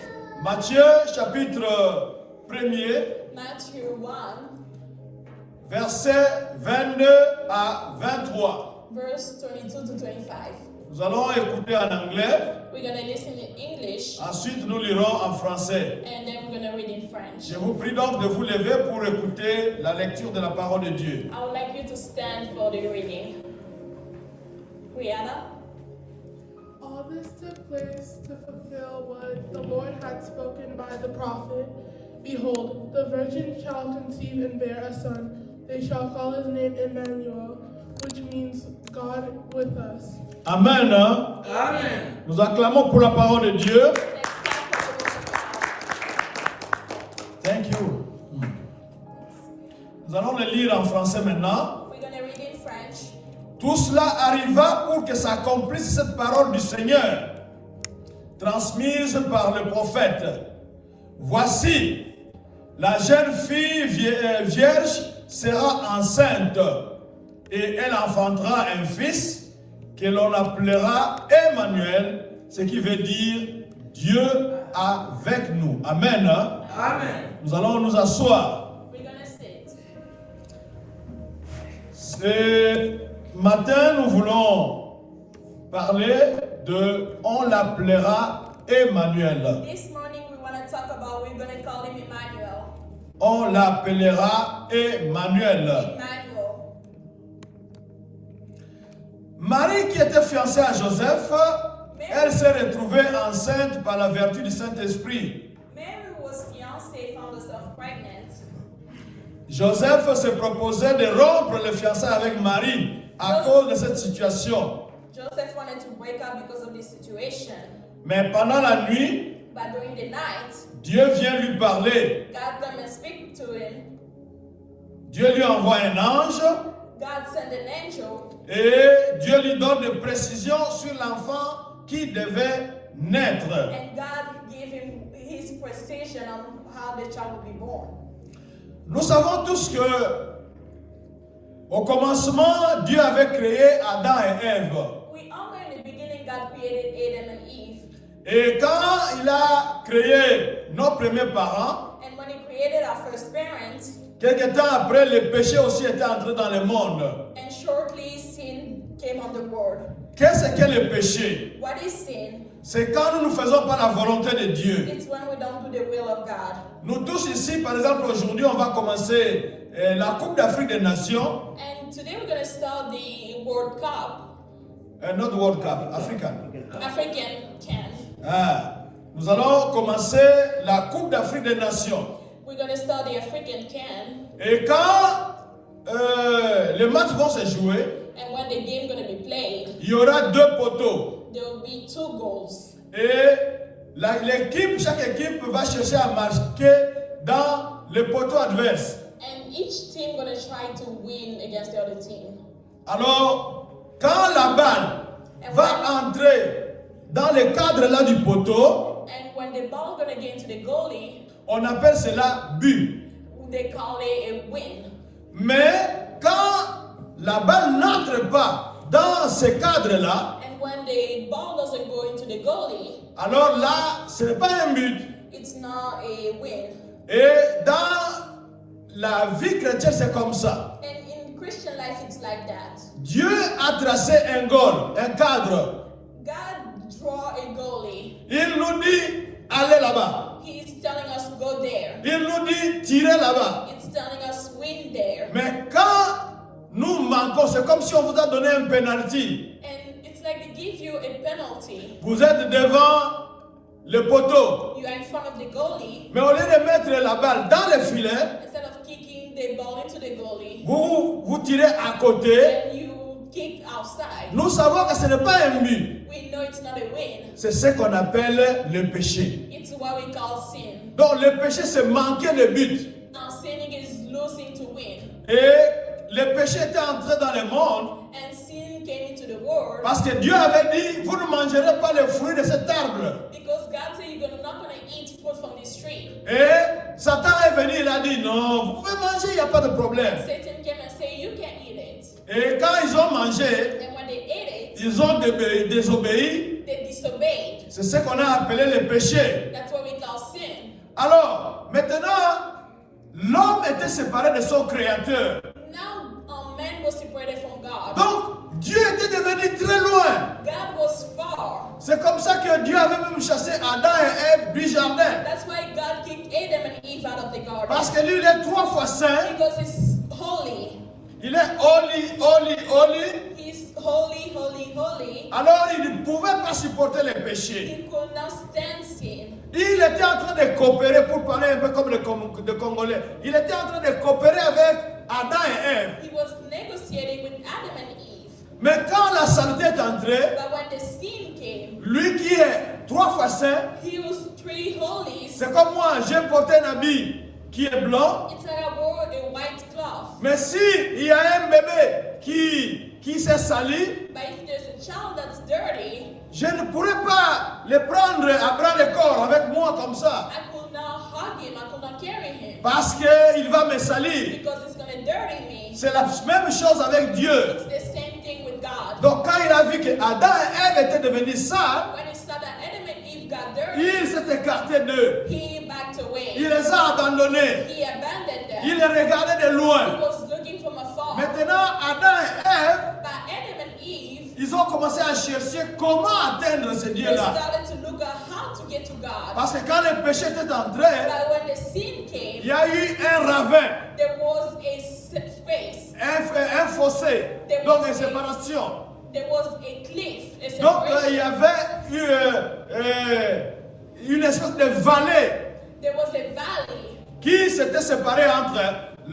Matthieu, chapitre 1er, Matthew 1, versets 22 à 23. verse 22 to 25. Nous allons écouter en anglais, We're going to listen in English, ensuite nous lirons en français. and then we're going to read in French. Je vous prie donc de vous lever pour écouter la lecture de la parole de Dieu. I would like you to stand for the reading. Rihanna? All this took place to fulfill what the Lord had spoken by the prophet. Behold, the virgin shall conceive and bear a son. They shall call his name Emmanuel, which means God with us. Amen. Amen. Nous acclamons pour la parole de Dieu. Let's clap for the word of God. Thank you. Nous allons le lire en français maintenant. We're going to read in French. Tout cela arriva pour que s'accomplisse cette parole du Seigneur, transmise par le prophète. Voici, la jeune fille vierge sera enceinte et elle enfantera un fils que l'on appellera Emmanuel, ce qui veut dire Dieu avec nous. Amen. Amen. Nous allons nous asseoir. We're going to sit. Ce matin, nous voulons parler de on l'appellera Emmanuel. This morning we want to talk about, we're going to call him Emmanuel. On l'appellera Emmanuel. Emmanuel. Marie qui était fiancée à Joseph, elle s'est retrouvée enceinte par la vertu du Saint-Esprit. Mary was fiancée, found herself pregnant. Joseph se proposait de rompre le fiançailles avec Marie à cause de cette situation. Joseph wanted to break up because of this situation. Mais pendant la nuit, But during the night, Dieu vient lui parler. God came and speak to him. Dieu lui envoie un ange God sent an angel, et Dieu lui donne des précisions sur l'enfant qui devait naître. and God gave him his precision on how the child would be born. Nous savons tous que au commencement, Dieu avait créé Adam et Ève. We all know in the beginning God created Adam and Eve. Et quand il a créé nos premiers parents, And when he created our first parents, quelque temps après, le péché aussi était entré dans le monde. and shortly sin came on the world. Qu'est-ce qu'est le péché? What is sin? C'est quand nous ne faisons pas la volonté de Dieu. It's when we don't do the will of God. Nous tous ici, par exemple, aujourd'hui, on va commencer la Coupe d'Afrique des Nations. And today we're going to start the World Cup, Not World Cup, African. African can. Nous allons commencer la Coupe d'Afrique des Nations. We're going to start the African can. Et quand les matchs vont se jouer, And when the game going to be played, il y aura deux poteaux. there will be 2 goals. Et chaque équipe va chercher à marquer dans le poteau adverse. And each team going to try to win against the other team. Alors, quand la balle va entrer dans le cadre là du poteau, And when the ball going to get into the goalie, on appelle cela but. they call it a win. Mais quand la balle n'entre pas dans ce cadre-là, And when the ball doesn't go into the goalie, alors là, ce n'est pas un but. it's not a win. Et dans la vie chrétienne, c'est comme ça. And in Christian life, it's like that. Dieu a tracé un goal, un cadre. God draw a goalie. Il nous dit, allez là-bas. He is telling us go there. Il nous dit, tirez là-bas. It's telling us win there. Mais quand nous manquons, c'est comme si on vous a donné un penalty. And it's like they give you a penalty. Vous êtes devant le poteau. You are in front of the goalie. Mais au lieu de mettre la balle dans le filet, Instead of kicking the ball into the goalie, vous tirez à côté. then you kick outside. Nous savons que ce n'est pas un but. We know it's not a win. C'est ce qu'on appelle le péché. It's what we call sin. Donc le péché, c'est manquer le but. And sinning is losing to win. Et le péché était entré dans le monde And sin came into the world parce que Dieu avait dit, vous ne mangerez pas les fruits de cet arbre. because God said you're not going to eat fruit from this tree. Et Satan est venu, il a dit non, vous pouvez manger, il n'y a pas de problème. Satan came and said, you can eat it. Et quand ils ont mangé, And when they ate it, ils ont désobéi. they disobeyed. C'est ce qu'on a appelé le péché. That's what we call sin. Alors, maintenant, l'homme était séparé de son créateur. Now, man was separated from God. Donc, Dieu était devenu très loin. God was far. C'est comme ça que Dieu avait même chassé Adam et Ève du jardin. That's why God kicked Adam and Eve out of the garden. Parce que lui, il est 3 fois saint. Because he's holy. Il est holy, holy, holy. He's holy, holy, holy. Alors, il ne pouvait pas supporter les péchés. He could not stand sin. Il était en train de coopérer, pour parler un peu comme les Congolais. Il était en train de coopérer avec Adam et Ève. He was negotiating with Adam and Eve. Mais quand la saleté est entrée, But when the sin came, lui qui est 3 fois saint, he was 3 holies. c'est comme moi, j'ai porté un habit qui est blanc. It's like I wore a white cloth. Mais si il y a un bébé qui s'est sali, But if there's a child that's dirty, je ne pourrais pas le prendre à bras le corps avec moi comme ça. I could not hug him, I could not carry him. Parce qu'il va me salir. Because it's going to dirty me. C'est la même chose avec Dieu. It's the same thing with God. Donc quand il a vu que Adam et Ève étaient devenus sales, When he saw that Adam and Eve got dirty, il s'est écarté d'eux. he backed away. Il les a abandonnés. He abandoned them. Il les regardait de He loin. was looking from afar. Maintenant, Adam et Ève, But Adam and Eve, ils ont commencé à chercher comment atteindre ce they Dieu-là. started to look at how to get to God. Parce que quand le péché était entré, But when the sin il came, y a eu un ravin, there was a space. un fossé, donc une séparation. There was a cliff, a Donc il y separation. avait eu une espèce de vallée There was a valley qui s'était séparée entre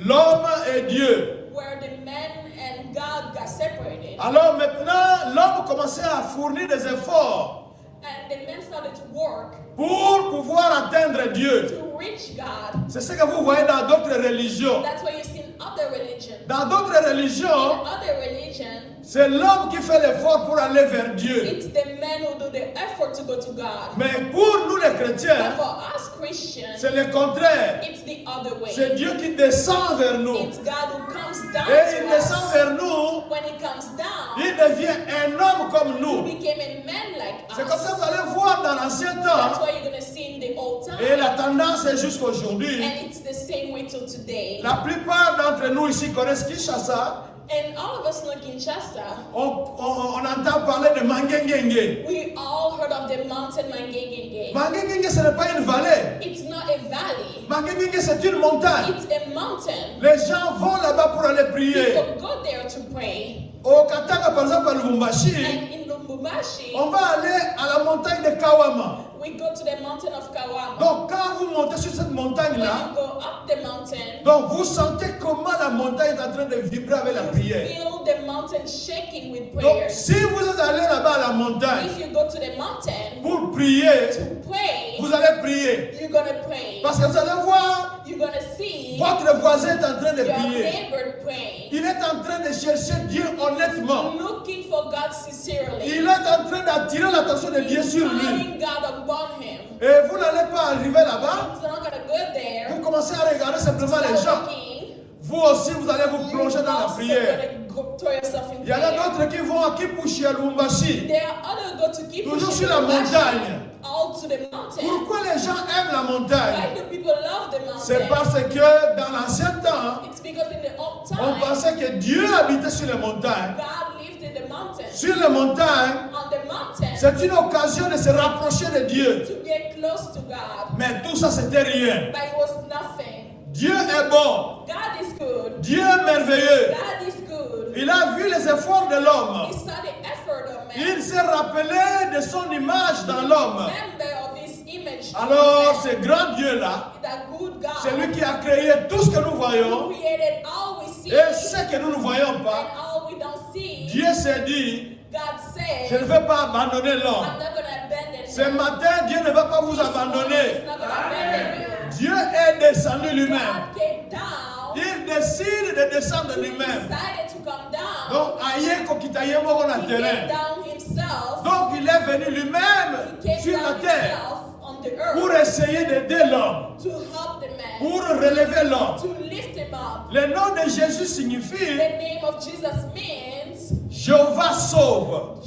l'homme et Dieu. where the man and God got separated. Alors maintenant, l'homme commençait à fournir des efforts And the man started to work pour pouvoir atteindre Dieu. to reach God. C'est ce que vous voyez dans d'autres religions. That's what you see in other religions. Dans d'autres In religions, other religions, c'est l'homme qui fait l'effort pour aller vers Dieu. it's the men who do the effort to go to God. Mais pour nous les But chrétiens, for us Christians, c'est le contraire. it's the other way. C'est Dieu qui descend vers nous. It's God who comes down Et il to descend us. vers nous, When he comes down, il devient un homme comme he nous. became a man like C'est comme ça us. que vous allez voir dans l'ancien That's temps. what you're going to see in the old time. Et la tendance est jusqu'aujourd'hui. And it's the same way till today. La plupart d'entre nous ici connaissent Kinshasa. And all of us know Kinshasa. On entend parler de Mangengenge. We all heard of the mountain Mangengenge. Mangengenge, ce n'est pas une vallée. It's not a valley. Mangengenge, c'est une montagne. It's a mountain. Les gens vont là-bas pour aller prier. People go there to pray. Au Katanga, par exemple, à Lubumbashi, And in Lubumbashi, on va aller à la montagne de Kawama. we go to the mountain of Kawama. Donc, quand vous montez sur cette When montagne-là, you go up the mountain, donc vous sentez comment la montagne est en train de vibrer avec la prière. feel the mountain shaking with Donc, prayers. si vous êtes allé là-bas à la montagne If you go to the mountain pour prier, to pray, vous allez prier. you're gonna pray. Parce que vous allez voir, You're gonna see votre voisin est en train de your prier. neighbor praying. Il est en train de chercher Dieu honnêtement. Looking for God sincerely. Il est en train d'attirer l'attention de Dieu sur lui. Calling God upon him. Et vous n'allez pas arriver là-bas, He's not gonna go there. vous commencez à regarder simplement les Start gens. looking. Vous aussi, vous allez vous You plonger dans la also prière. gonna go throw yourself in Il y en a prayer. d'autres qui vont à Kipushi, à Lubumbashi. There are others who go to keep Toujours pushing sur la the mountain, montagne. all to the mountain. Pourquoi les gens aiment la montagne? Why do people love the C'est mountain? parce que dans l'ancien temps, It's because in the old on time, pensait que Dieu habitait sur les montagnes. God lived in the mountain. Sur les montagnes, On the mountain, c'est une occasion de se rapprocher de Dieu. to get close to God. Mais tout ça, c'était rien. But it was nothing. Dieu est bon. God is good. Dieu est merveilleux. God is good. Il a vu les efforts de l'homme. He saw the effort of man. Il s'est rappelé de son image dans l'homme. Remember of his image. Alors, ce grand Dieu-là, That good God c'est lui qui a créé tout ce que nous voyons created all we see et ce que nous ne voyons and pas. all we don't see. Dieu s'est dit, God je said, ne vais pas abandonner l'homme. I'm not going to abandon Ce them. matin, Dieu ne va pas vous He's abandonner. not going to abandon you. Dieu est descendu lui-même. God came down. Il décide de descendre He lui-même. decided to come down. Donc, aïe, kokitaye moko na He came terrain. down himself. Donc, il est venu lui-même He came sur la down terre. himself on the the pour earth essayer d'aider l'homme, to help the man, pour relever l'homme. to lift him up. Le nom de Jésus The signifie name of Jesus means Jéhovah sauve.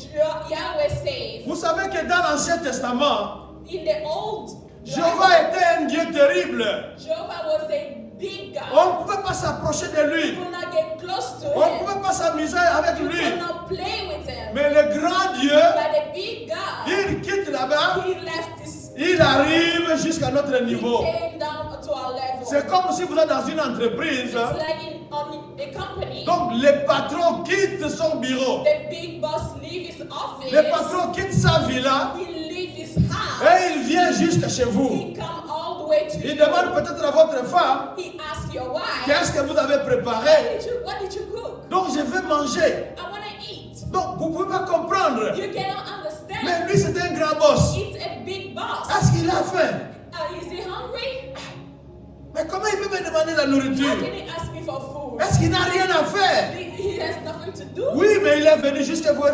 Yahweh save. Vous savez que dans l'Ancien Testament, In the old, Jéhovah était un Dieu terrible. Jehovah was a big God. On ne pouvait pas s'approcher de lui. You could not get close to On ne him. pouvait pas s'amuser avec You lui. could not play with him. Mais le grand Dieu, But the big God, il quitte là-bas, he left this. il arrive jusqu'à notre He niveau. came down to our level. C'est comme si vous êtes dans une entreprise. It's like on a company. Donc le patron quitte son bureau. The big boss leave his office. Le patron quitte sa villa He leave his house. et il vient jusqu'à chez vous. He come all the way to Il you. demande peut-être à votre femme, He ask your wife, qu'est-ce que vous avez préparé? what did you cook? Donc je vais manger. I want to eat. Donc vous ne pouvez pas comprendre. You cannot understand. Mais lui c'est un grand boss. It's a big boss. Est-ce qu'il a faim? Is he hungry? Mais comment il peut me demander la How nourriture? can he ask me for food? Est-ce qu'il n'a rien à faire? He has nothing to do. Oui, mais il est venu jusqu'à vous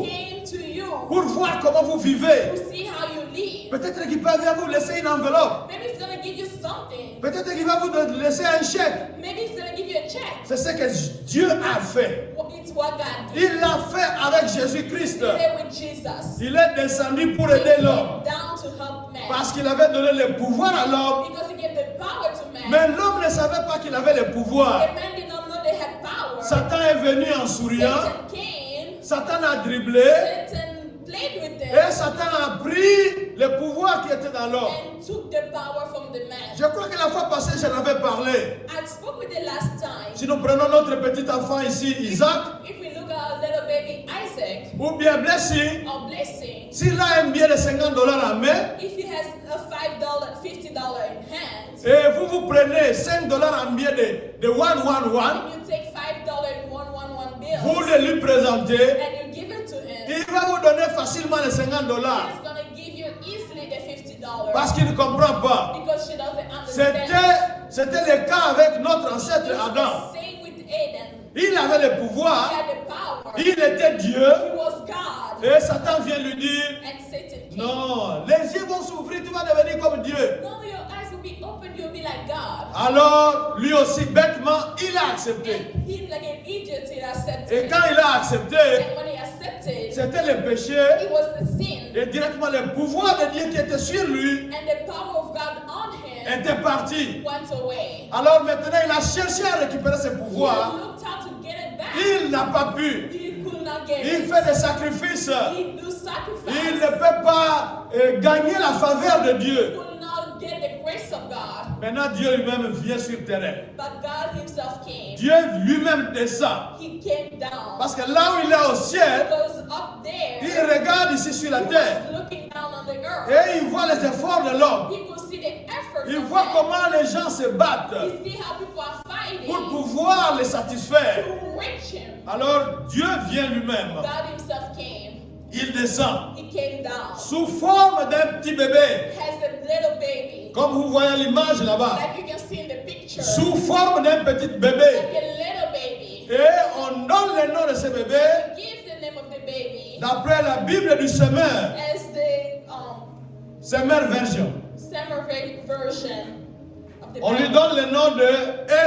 He came to you pour voir comment vous vivez. to see how you live. Peut-être qu'il peut vous laisser une enveloppe. Maybe he's going to give you something. Peut-être qu'il va vous laisser un chèque. Maybe he's going to give you a check. C'est ce que Dieu a fait. It's what God did. Il l'a fait avec Jésus-Christ. He did it with Jesus. Il est descendu pour He aider came l'homme. down to help man. Parce qu'il avait donné le pouvoir à l'homme. Because he gave the power to man. Mais l'homme ne savait pas qu'il avait le pouvoir. The man did not know they had power. Satan est venu en souriant. Satan came. Satan a dribblé. Satan played with them. Et Satan a pris le pouvoir qui était dans l'homme. And took the power from the man. Je crois que la fois passée, j'en avais parlé. I spoke with the last time. Si nous prenons notre petit enfant ici, Isaac, If we look at our little baby Isaac ou bien Blessing, or Blessing, s'il a un billet de $50 en main, if he has a $50 in hand, et vous prenez $5 en billet de 111, and you take $5 in 111 bills, vous le lui présentez, and you give it to him, il va vous donner facilement les $50 he's gonna give you easily the $50 parce qu'il ne comprend pas. because she doesn't understand. C'était le cas avec notre ancêtre It's Adam. the same with Adam. Il avait le He pouvoir, had the power. il était Dieu, He was God. et Satan vient lui dire, And Satan came. non, les yeux vont s'ouvrir, tu vas devenir comme Dieu. No, your eyes will be open, you'll be like God. Alors, lui aussi, bêtement, il a accepté. And he, like an idiot, he accepted. Et quand il a accepté, And when he accepted, c'était le péché it was the sin. et directement le pouvoir de Dieu qui était sur lui And the power of God on him était parti. went away. Alors maintenant, il a cherché à récupérer ses He pouvoirs. looked out to get it back. Il n'a pas pu. He could not get Il it. fait des sacrifices. He do Il sacrifice. ne peut pas gagner la faveur de He Dieu. could not get the grace of God. Maintenant, Dieu lui-même vient sur terrain. But God himself came. Dieu lui-même descend. He came down. Parce que là où il est au ciel, Because up there, il regarde ici sur la he terre. was looking down on the earth. Et il voit les efforts de l'homme. He could see the effort Il of voit man. comment les gens se battent He see how people are fighting pour pouvoir les satisfaire. to reach him. Alors Dieu vient lui-même. God himself came. Il descend He came down sous forme d'un petit bébé. as a little baby. Comme vous voyez l'image là-bas. Like you can see in the picture. Sous forme d'un petit Like bébé. a little baby. Et on donne le nom de ce bébé Give the name of the baby d'après la Bible du semeur. as the Semeur version. summer version of the On lui Bible. donne le nom de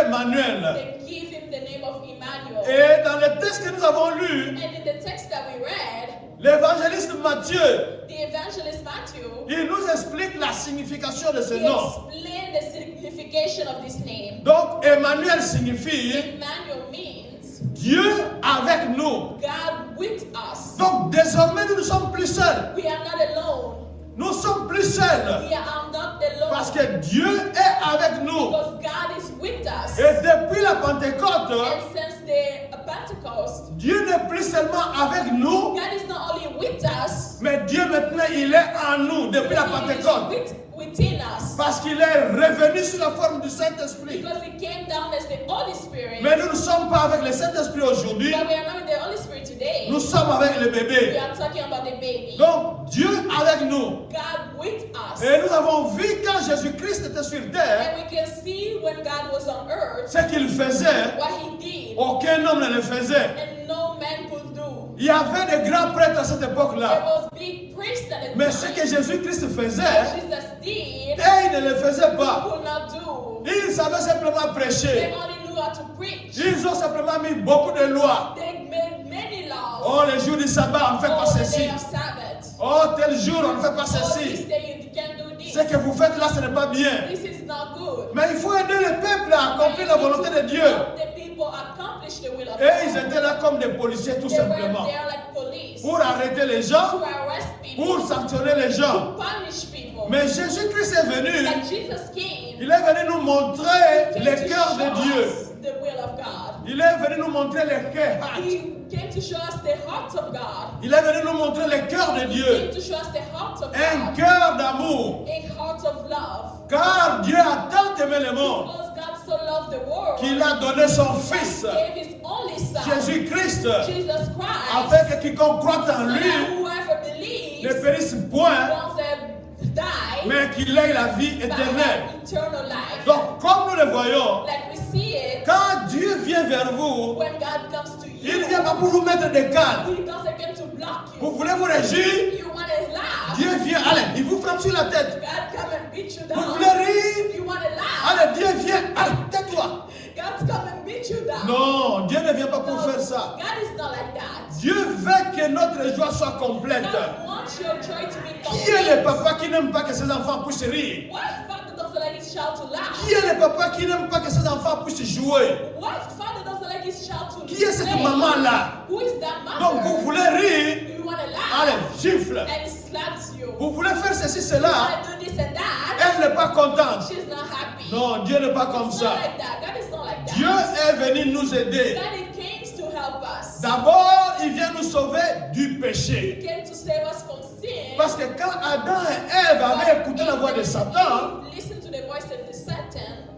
Emmanuel. They give him the name of Emmanuel. Et dans le texte que nous avons lu, And in the text that we read, l'évangéliste Matthieu, the evangelist Matthew, il nous explique la signification de ce he nom. explained the signification of this name. Donc Emmanuel signifie Emmanuel means Dieu avec nous. God with us. Donc désormais nous ne sommes plus seuls. We are not alone. Nous sommes plus seuls. We are not alone. Parce que Dieu est avec nous. Because God is with us. Et depuis la Pentecôte, And since the Pentecost, Dieu n'est plus seulement avec nous, God is not only with us, mais Dieu maintenant il est en nous depuis la He is Pentecôte. within us. Parce qu'il est revenu sous la forme du Saint-Esprit. Because He came down as the Holy Spirit. Mais nous ne sommes pas avec le Saint-Esprit aujourd'hui. But we are not with the Holy Spirit today. Nous sommes avec le We bébé. are talking about the baby. Donc Dieu avec nous. God with us. Et nous avons vu quand Jésus-Christ était sur terre, And we can see when God was on earth, ce qu'il faisait, what He did, aucun homme ne le faisait. and no man could do. Il y avait des grands prêtres à cette There époque-là. was big priests at the Mais ce time. que Jésus-Christ faisait, What Jesus did, Et ils ne le faisaient pas. could not do. Ils savaient simplement They prêcher. only knew how to preach. Ils ont simplement mis beaucoup de lois. They made many laws. Oh, les jours du sabbat, on ne fait pas Oh, the ceci. day of Sabbath. Oh, tel jour, on ne fait pas Oh, this ceci. day you can do this. Ce que vous faites là, ce n'est pas bien. This is not good. Mais il faut aider le peuple à accomplir la volonté de Dieu. Help the people accomplish the will of Et ils God. étaient là comme des policiers, tout They were simplement. there like police Pour arrêter les to gens, arrest people, pour sanctionner les gens. to punish people. Mais Jésus-Christ est venu. Like Jesus came, Il est venu nous montrer he le came to cœur show de Dieu. us the will of God. Il est venu nous montrer le cœur. He came to show us the heart of God. Il est venu nous montrer le cœur de He Dieu. came to show us the heart of Un God. cœur d'amour. A heart of love. Car Dieu a tant aimé le monde Because God so loved the world, qu'il a donné son Fils, gave his only son, Jésus-Christ, Jesus Christ, afin que quiconque croit en so that lui whoever ne believes périsse point, once they die, mais qu'il ait la vie but éternelle. have eternal life. Donc, comme nous le voyons, Like we see it, quand Dieu vient vers vous, when God comes to il ne you, vient pas pour vous mettre des cadres. He doesn't come to block Vous you. voulez vous réjouir? You want to laugh, Dieu vient, allez, il vous frappe sur la tête. God come and beat you Vous down. voulez rire? You want to laugh, Allez, Dieu vient, allez, tais-toi. God come and beat you down. Non, Dieu ne vient pas pour No, faire ça. God is not like that. Dieu veut que notre joie soit complète. God wants your joy to be Qui est le complete. papa qui n'aime pas que ses enfants puissent rire? What father doesn't like his child to laugh? Qui est le papa qui n'aime pas que ses enfants puissent jouer? What father doesn't like his child to Qui est cette play? maman-là? Who is that Donc mother? vous voulez rire? You want to laugh? Allez, gifle. And he slaps you. Vous voulez faire ceci, You cela? want to do this and that? Elle n'est pas contente. She's not happy. Non, Dieu n'est pas comme It's not ça. like that. God is not like that. Dieu est venu nous aider. God he came to help us. D'abord, il vient nous sauver du péché. He came to save us from sin. Parce que quand Adam et Ève avaient écouté la voix de Satan, Listen to the voice of the Satan.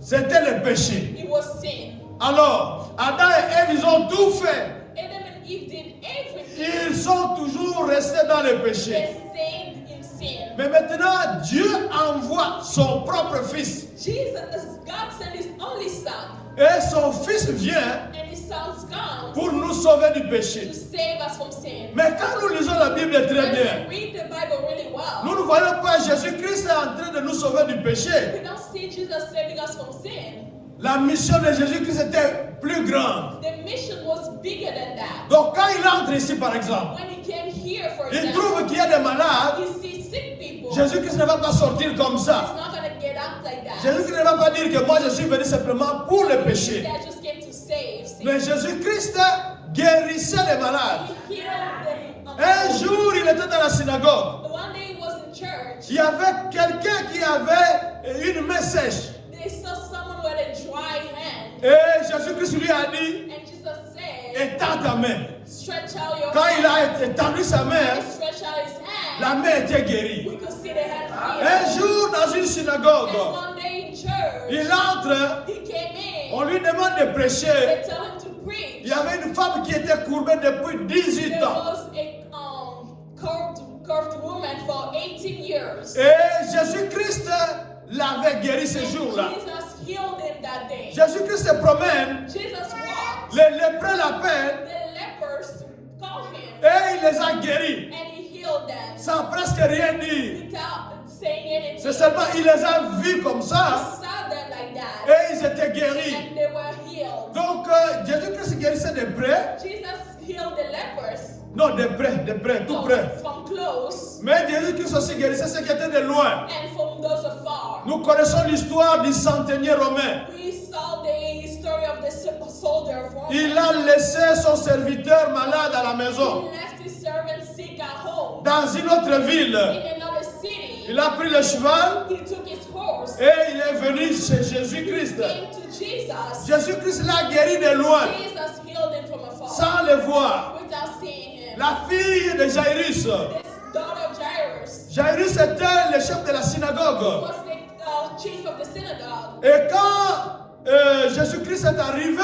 c'était le péché. It was sin. Alors, Adam et Ève, ils ont tout fait. Adam and Eve did everything. Ils sont toujours restés dans le péché. They stayed in sin. Mais maintenant, Dieu envoie son propre fils. God sent his only son, Et son fils vient and his son comes pour nous sauver du to péché. save us from sin. Mais quand nous lisons la Bible très When bien, we read the Bible really well, nous ne voyons pas Jésus-Christ en train de nous sauver du péché. we don't see Jesus saving us from sin. La mission de Jésus-Christ était plus grande. The mission was bigger than that. Donc quand il entre ici, par exemple, When he came here, for il example, trouve qu'il y a des malades. he sees sick people. Jésus-Christ ne va pas sortir comme He's ça. not going to get out like that. Jésus-Christ ne va pas dire que moi je suis venu simplement pour le He péché. said, I just came to save sin. Mais Jésus-Christ guérissait les malades. He healed them. Un jour, il était dans la synagogue. One day he was in church. Il y avait quelqu'un qui avait une main sèche. They saw someone with a dry hand. Et Jésus-Christ lui a dit, And Jesus said, étends ta main. stretch out your Quand il hand. a étendu sa main, He stretched out his hand. la main était guérie. We could see the hand Un healed. jour, dans une synagogue, And one day in church, il entre, he came in. on lui demande de prêcher. They tell him to preach. Il y avait une femme qui était courbée depuis 18 There ans. was a curved woman for 18 years. Et Jésus-Christ l'avait guéri ce jour-là. Jesus healed him that day. Jésus-Christ se promène, Jesus walked. les lépreux l'appellent The lepers called him et il les a guéris. and he healed them Sans presque rien dire. without saying anything. C'est seulement, il les a vus comme He ça saw them like that et ils étaient guéris. and they were healed. Donc, Jésus-Christ guérissait de près. Jesus healed the lepers. Non, de près, tout près. From close Mais Jésus-Christ aussi guérissait ceux qui étaient de loin. and from those afar. Nous connaissons l'histoire du centenier romain. We saw the story of the soldier of Rome. Il a laissé son serviteur malade à la maison. He left his servant sick at home. Dans une autre ville, In another city, il a pris le cheval he took his horse, et il est venu chez Jésus-Christ. came to Jesus. Jésus-Christ l'a guéri de loin, Jesus healed him from afar sans le voir. without seeing him. La fille de Jairus. His daughter Jairus Jairus était le chef de la synagogue. was the chief of the synagogue. Et quand Jésus-Christ est arrivé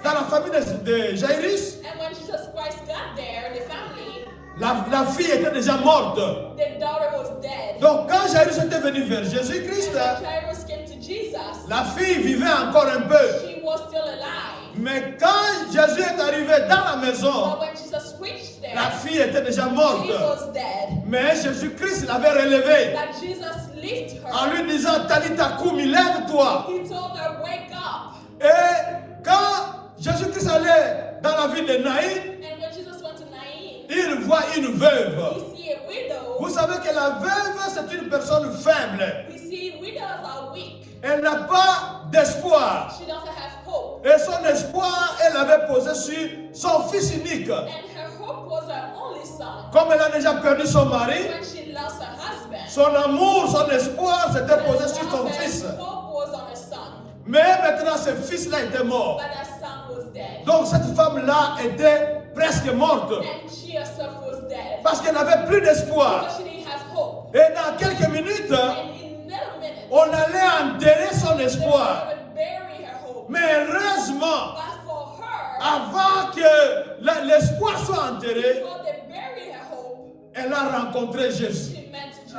dans la famille de Jairus, And when Jesus Christ got there, the family, la fille était déjà morte. the daughter was dead. Donc quand Jairus était venu vers Jésus-Christ, And when Jairus came to Jesus, la fille vivait encore un peu. she was still alive. Mais quand Jésus est arrivé dans la maison, But when Jesus reached la there, fille était déjà morte. she was dead. Mais Jésus-Christ l'avait relevée. But Jesus lift her. en lui disant, Talita Koumi, lève-toi. He told her, wake up. Et quand Jésus-Christ allait dans la ville de Naïn, And when Jesus went to Nain, il voit une veuve. we see a widow. Vous savez que la veuve, c'est une personne faible. We see widows are weak. Elle n'a pas d'espoir. She doesn't have hope. Et son espoir, elle l'avait posé sur son fils unique. And her hope was her only son. Comme elle a déjà perdu son mari, When she lost her husband, son amour, son espoir s'était posé sur son her fils. hope was on her son. Mais maintenant, ce fils-là était mort. But her son was dead. Donc cette femme-là était presque morte. And she herself was dead. Parce qu'elle n'avait plus d'espoir. Because she didn't have hope. Et dans quelques minutes, And in little minutes, on allait enterrer son they espoir. would bury her hope. Mais heureusement, But for her, avant que l'espoir soit enterré, before they bury her hope, elle a rencontré Jésus. she met Jesus.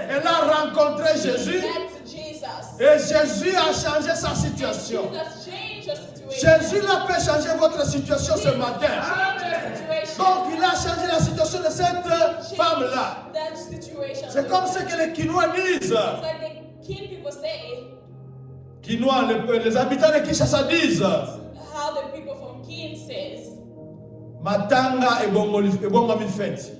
Elle a rencontré Jésus Met Jesus. et Jésus a changé sa situation. Jesus changed your situation. Jésus là peut changer votre situation ce matin. Change your situation. Donc il a changé la situation de cette femme-là. That situation. C'est comme ce que les Quinois disent. It's like the King people say, Quinois, les habitants de Kinshasa disent how the people from King says, Matanga et Bongami fête.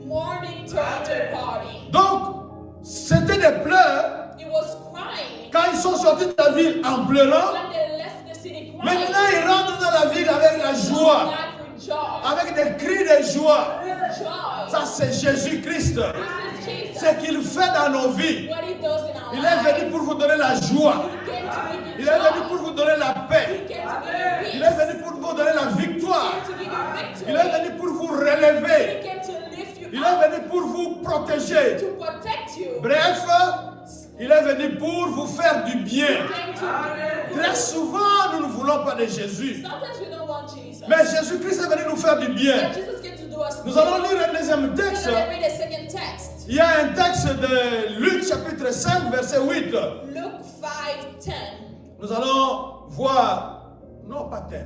morning turn to party. Donc, c'était des pleurs It was crying. quand ils sont sortis de la ville en pleurant. When they left the city crying, Maintenant, ils rentrent dans la ville avec la joie, back with joy. avec des cris de joie. With joy. Ça, c'est Jésus-Christ. This is Jesus. Ce qu'il fait dans nos vies. What he does in our Il est lives. venu pour vous donner la joie. He came to give you Il est venu joy. pour vous donner la paix. He came to give you Il peace. est venu pour vous donner la victoire. He came to give you victory. Il est venu pour vous relever. He came to lift you Il up, est venu pour vous protéger. to protect you. Bref, il est venu pour vous faire du bien. He came to do good. Très souvent, nous ne voulons pas de Jésus. Sometimes we don't want Jesus. Mais Jésus-Christ est venu nous faire du bien. But Jesus came to do us Nous good. allons lire un deuxième We're texte. going to read a second text. Il y a un texte de Luc chapitre 5, verset 8. Luke 5:10. Nous allons voir, non pas 10.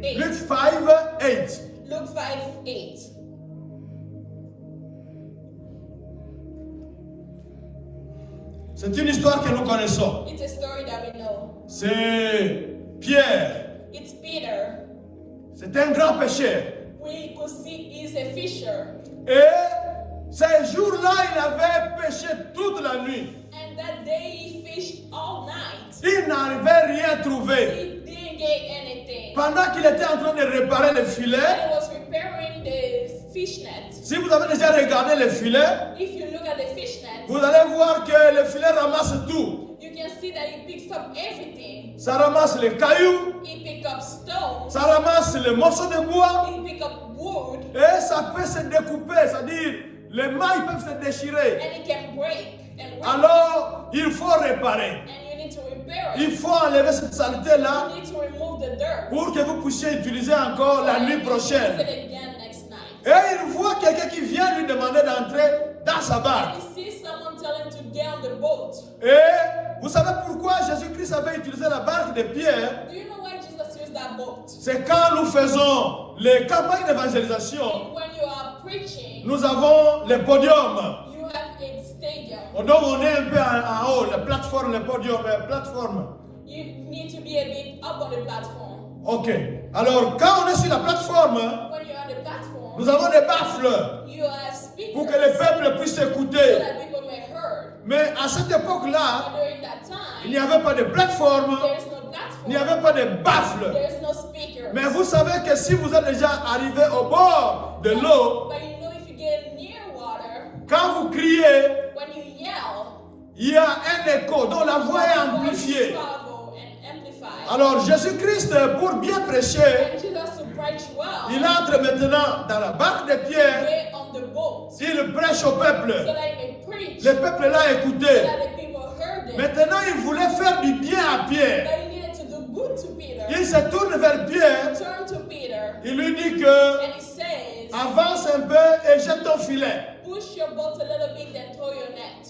8. Luc 5, 8. Luke 5:8. C'est une histoire que nous connaissons. It's a story that we know. C'est Pierre. It's Peter. C'est un grand pécheur. We could see he's a fisher. Et ces jours-là, il avait péché toute la nuit. And that day he fished all night. Il n'arrivait rien à trouver. He didn't get anything. Pendant qu'il était en train de réparer le filet, When he was repairing the fishnet, si vous avez déjà regardé le filet, if you look at the fishnet, vous allez voir que le filet ramasse tout. you can see that he picks up everything. Ça ramasse les cailloux, He pick up stones. ça ramasse les morceaux de bois, He pick up wood. et ça peut se découper, c'est-à-dire les mailles peuvent se déchirer. And it can break and rip. Alors, il faut réparer. And you need to repair Il it. faut enlever cette saleté-là You need to remove the dirt. pour que vous puissiez utiliser encore la nuit Use it prochaine. again next night. Et il voit quelqu'un qui vient lui demander d'entrer dans sa barque. And he sees someone tell him to get on the boat. Et vous savez pourquoi Jésus-Christ avait utilisé la barque de Pierre? Do you know why Jesus used that boat? C'est quand nous faisons les campagnes d'évangélisation, And when you are preaching, nous avons les podiums. you have a stadium. Donc on est un peu en haut, les plateformes, les podiums, les plateformes. You need to be a bit up on the platform. Ok. Alors quand on est sur la plateforme, When you're on the platform, nous avons des baffles you have speakers pour que le peuple puisse so écouter. that people may hear. Mais à cette époque-là, But during that il n'y time, avait pas de plateforme, there is no il n'y platform, avait pas de baffles. there is no speaker. Mais vous savez que si vous êtes déjà arrivé au bord de l'eau, But you know if you get near water, quand vous criez, when you yell, il y a un écho, donc la voix est your voice amplifiée. travel and amplified. Alors Jésus-Christ, pour bien prêcher, And Jesus to preach well, il entre maintenant dans la barque de Pierre, get on the boat so il prêche au peuple. that he may preach, Le peuple l'a so écouté. that the people heard him. Maintenant, il voulait faire du bien à Pierre. But he needed to do good to Peter. Il se tourne vers Pierre, Turn to Peter il lui dit que and he says, avance un peu et jette ton filet. push your boat a little bit and throw your net.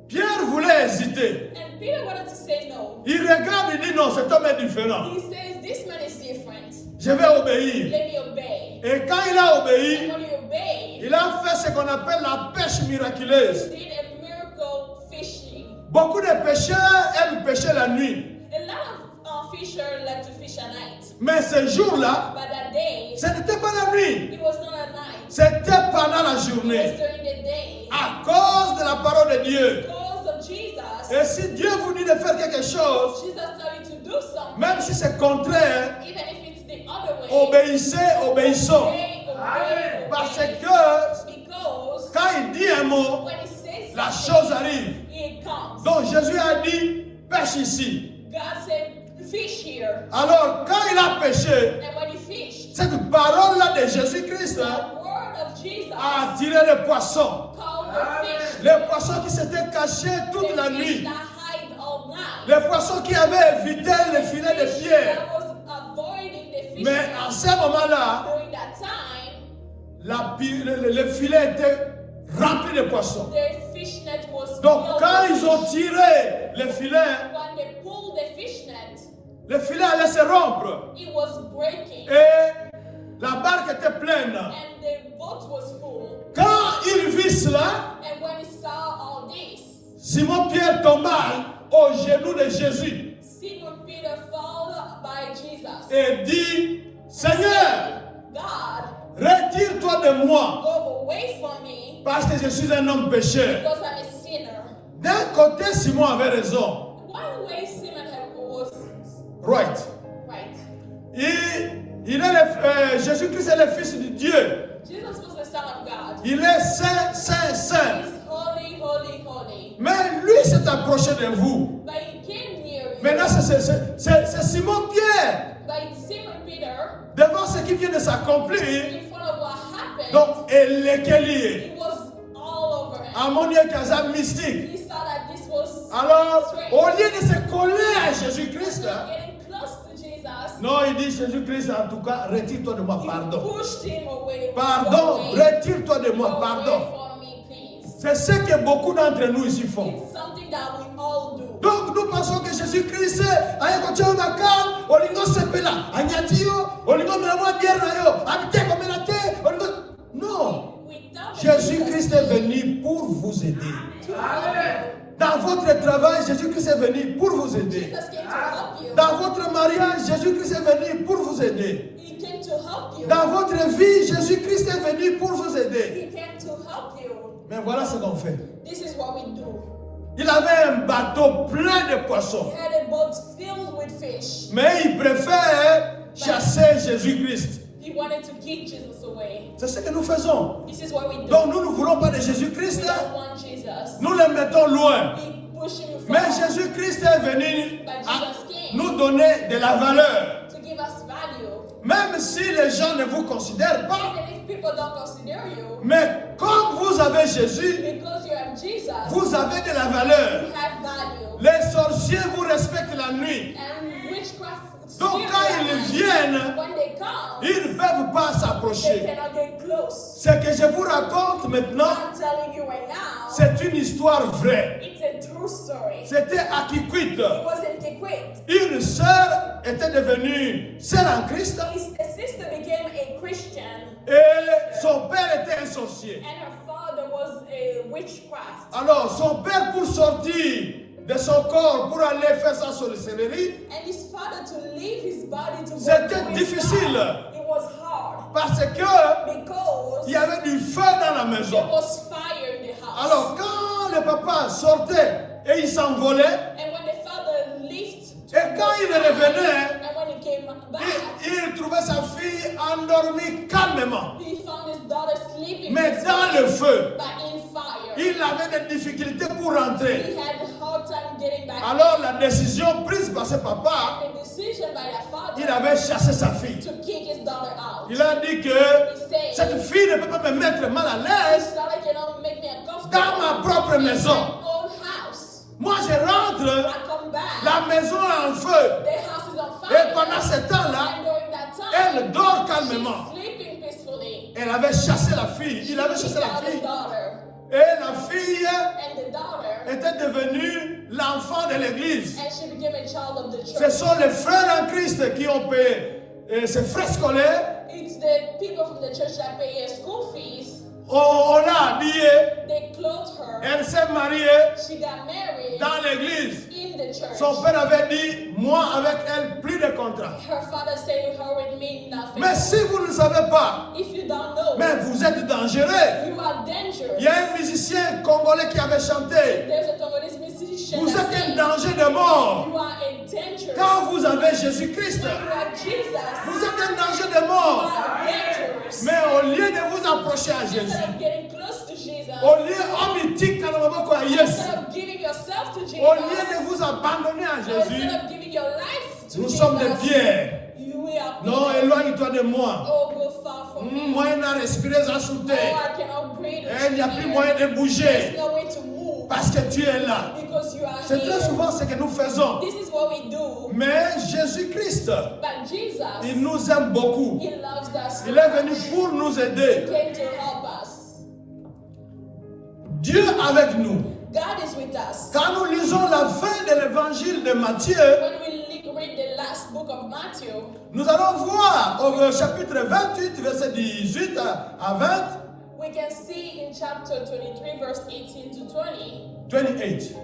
Pierre voulait hésiter. And Peter wanted to say no. Il regarde et dit non, cet homme est différent. He says, this man is different. Je vais obéir. Let me obey. Et quand il a obéi, And when you obey, made. Il a fait ce qu'on appelle la pêche miraculeuse. He did a miracle fishing. Beaucoup de pêcheurs aiment pêcher la nuit. A lot of fishers like to fish at night. Mais ce jour-là, But that day, ce n'était pas la nuit. it was not at night. C'était pendant la It was journée. during the day. À cause de la parole de Dieu. Because of Jesus, Et si Dieu vous dit de faire quelque chose, Jesus told you to do something. même si c'est contraire, Even if it's the other way, obéissez, obéissons. obey. Parce que Because quand il dit un mot, when he says la something, chose arrive. it comes. Donc Jésus a dit, pêche ici. God said, fish here. Alors quand il a pêché, And when he fished, cette parole-là de Jésus-Christ the word of Jesus a attiré les poissons. called the fish. Les poissons qui s'étaient cachés toute The la fish nuit. that hide all night. Les poissons qui avaient évité le filet de pierre. That was avoiding the fish. Mais à ce moment-là, During that time, le filet était rempli de poissons. the fish net was Donc filled quand with ils ont fish. tiré le filet, When they pulled the fish net, le filet allait se rompre. it was breaking. Et la barque était pleine. And the boat was full. Quand il vit cela, And when he saw all this, Simon-Pierre tomba aux genoux de Jésus Simon Peter fell by Jesus. et dit, Seigneur, God, retire-toi de moi go away from me parce que je suis un homme pécheur. because I'm a sinner. D'un côté, Simon avait raison. One way Simon was Right. right. Jésus-Christ est le Fils de Dieu. Jesus was the Son of God. Il est saint, saint, saint. He's holy, holy, holy. Mais lui s'est approché de vous. But he came near you. Maintenant, c'est Simon-Pierre. But Simon Peter, Devant ce qui vient de s'accomplir. in front of what happened, Donc, elle est lié. it was all over him. Harmonie Kaza mystique. He saw that this was Alors, strange. au lieu de se coller à Jésus-Christ, Getting close to Jesus, non, il dit Jésus-Christ, en tout cas, retire-toi de moi, he pardon. pushed him away. Pardon, Go away. retire-toi de moi, Go pardon. away from me, please. C'est ce que beaucoup d'entre nous ici font. It's something that we all do. Donc, nous pensons que Jésus-Christ, aïe, quand tu es en accord, au lingo sepela, agnatio, au lingo de la moi bière, habité comme la terre, au lingo. Non. We thought Jésus-Christ est venu pour vous aider. Dans votre travail, Jésus-Christ est venu pour vous aider. Jesus came to help you. Dans votre mariage, Jésus-Christ est venu pour vous aider. He came to help you. Dans votre vie, Jésus-Christ est venu pour vous aider. He came to help you. Mais voilà ce qu'on fait. This is what we do. Il avait un bateau plein de poissons. He had a boat filled with fish. Mais il préfère chasser Jésus-Christ. He wanted to keep Jesus away. C'est ce que nous faisons. This is what we do. Donc nous ne voulons pas de Jésus-Christ. We don't want Jesus. Nous le mettons loin. We push him Mais far Jésus-Christ est venu But à Jesus came nous donner de la valeur. to give us value. Même si les gens ne vous considèrent pas. Even if people don't consider you, Mais comme vous avez Jésus, because you have Jesus, vous avez de la valeur. you have value. Les sorciers vous respectent la nuit. And witchcraft Donc spirits, quand ils viennent, when they come, ils ne peuvent pas they s'approcher. cannot get close. Ce que je vous raconte maintenant, I'm telling you right now, c'est une histoire vraie. it's a true story. C'était à Kikwit. It wasn't Kikwit. Une sœur était devenue sœur en Christ His sister became a Christian, et son père était un sorcier. and her father was a witchcraft. Alors son père, pour sortir de son corps, pour aller faire sa sorcellerie, And his father to leave his body to go C'était to his difficile. God, it was hard parce que because il y avait du feu dans la there maison. was fire in the house. Alors quand le papa sortait et il s'envolait, And when the father left, et quand il revenait, and when he came back, il trouvait sa fille endormie calmement. he found his daughter sleeping, Mais dans le feu, but in fire. il avait des difficultés pour rentrer. He had a hard time getting back. Alors la décision prise par ce papa, The decision by the father il avait chassé sa fille. to kick his daughter out. Il a dit que cette fille ne peut pas me mettre mal à l'aise His daughter cannot make me uncomfortable dans ma propre in maison. my own house. Moi je rentre, I come back. la maison est en feu. The house is on Et fire. pendant ce temps-là, And during that time, elle dort calmement. she's sleeping peacefully. Elle avait chassé la fille. Il avait chassé la Without a fille. daughter. Et la fille And the daughter, était devenue l'enfant de l'église. and she became a child of the Ce church. sont les frères en Christ qui ont payé ses frais scolaires. It's the people from the church that pay her school fees. On l'a habillée. They clothed her. Elle s'est mariée She got married dans l'église. in the church. Son père avait dit, moi avec elle, plus de contrat. Her father said her with me nothing. Mais si vous ne savez pas, If you don't know, mais vous êtes dangereux. you are dangerous. Il y a un musicien congolais qui avait chanté. There's a Congolese musician Vous that êtes un says, danger de mort. you are a danger. Quand vous avez Jésus-Christ, You are Jesus. vous êtes un danger de You mort. are dangerous. Mais au lieu de vous approcher à Jésus, Instead of getting close to Jesus, au lieu instead of giving yourself to Jesus, au lieu de vous abandonner à Jésus, instead of giving your life to nous Jesus, sommes des pierres. you are Non, people. éloigne-toi de moi. Oh, go far from me. Moyen à respirer, à sauter. Oh, I cannot breathe. Il n'y a plus here. moyen de There's bouger no way to move parce que tu es là. because you are C'est très here. souvent ce que nous faisons. This is what we do. Mais Jésus-Christ, But Jesus, il nous aime beaucoup. He loves us. Il est venu pour nous He aider. came to help us. Dieu avec nous. God is with us. Quand nous lisons la fin de l'évangile de Matthieu, When we read the last book of Matthew, nous allons voir au chapitre 28, verset 18 à 20, we can see in chapter 23, verse 18 to 28. 28.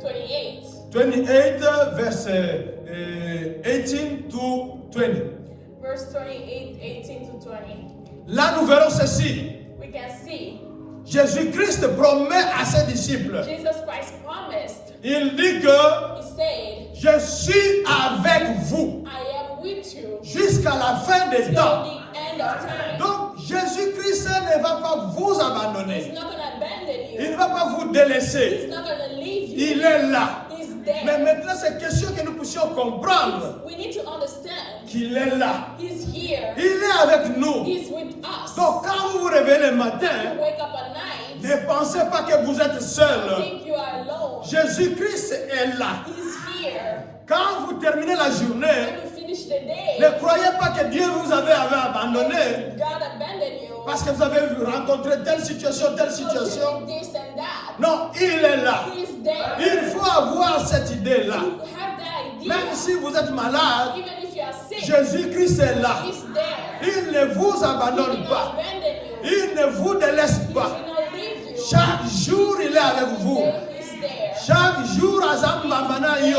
Verset 18 to 20. Verse 28, 18 to 20. Là, nous verrons ceci. We can see Jésus-Christ promet à ses disciples. Jesus Christ promised. Il dit que He said, je suis avec vous I am with you jusqu'à la fin des till temps. the end of time. Donc, Jésus-Christ ne va pas vous He's abandonner. not going to abandon Il you. ne va pas vous délaisser. He's not going to leave you. Il est là. He's Mais there. maintenant, c'est question que nous puissions comprendre We need to understand qu'il est là. He's here. Il est avec nous. He's with us. Donc, quand vous vous réveillez le matin, You wake up at night, ne pensez pas que vous êtes seul. think you are alone. Jésus-Christ est là. He's here. Quand vous terminez la journée, When you finish the day, ne croyez pas que Dieu vous avait abandonné God abandoned you. parce que vous avez rencontré telle situation. Because you did this and that. Non, il est là. He's there. Il faut avoir cette idée-là. You have that idea. Même si vous êtes malade, Even if you are sick, Jésus-Christ est là. He's there. Il ne vous He abandonne will not pas. abandon you. Il ne vous délaisse He pas. will not leave you. Chaque jour, il est avec vous. He's there. Chaque jour, Azam Bambana Yo.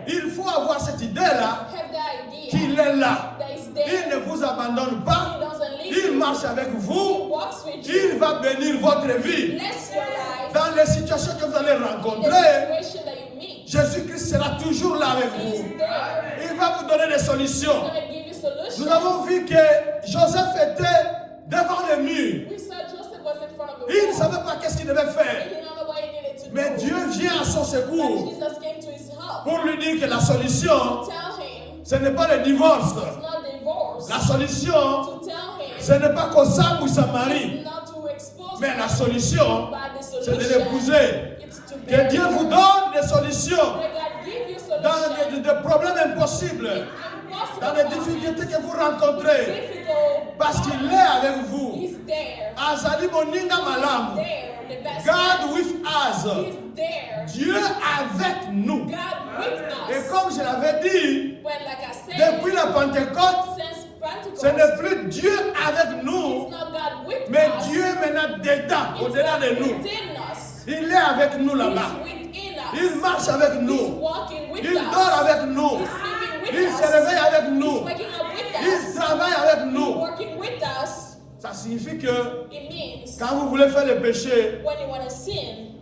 Il faut avoir cette idée-là Have that idea qu'il est là. that is Il there. ne vous abandonne pas. He doesn't leave Il you. marche avec He vous. walks with you. Il va bénir votre vie. Bless your life. Dans les situations que vous allez In the rencontrer, situation that you meet, Jésus-Christ sera toujours là avec He's vous. there. Il va vous donner des He's solutions. going to give you solutions. Nous avons vu que Joseph était devant le mur. We saw Joseph was in front of the Il ne wall. savait pas qu'est-ce qu'il devait He faire. didn't know what he needed to Mais do. Dieu vient à son But secours Jesus came to his help. pour lui dire que la solution, Tell him ce n'est pas le divorce. it's not divorce. La solution, To tell him ce n'est pas qu'Osam ou sa mari. it's not to expose Mais him, la solution, but the c'est de solution l'épouser. it's to Que marry Dieu her. vous donne des solutions May God give you dans solutions. des problèmes impossibles, Impossible dans les problems, difficultés que vous rencontrez. difficult Parce qu'il est avec vous. He's there. Azali Moninga Malam. There. The best God with us. He's there. Dieu avec nous. God with Et us. comme je l'avais dit, When, like I said, depuis la Pentecôte, since ce n'est Pentecost, plus Dieu avec nous, it's not God with mais us. Dieu est maintenant dedans, It's au-delà God de nous. within us. Il est avec nous là-bas. He's within us. Il marche avec He's nous. walking with Il us. dort avec nous. He's sleeping with Il us. se réveille avec He's nous. waking up with Il us. travaille avec He's nous. working with us. Ça signifie que It means quand vous voulez faire le péché, when you want to sin,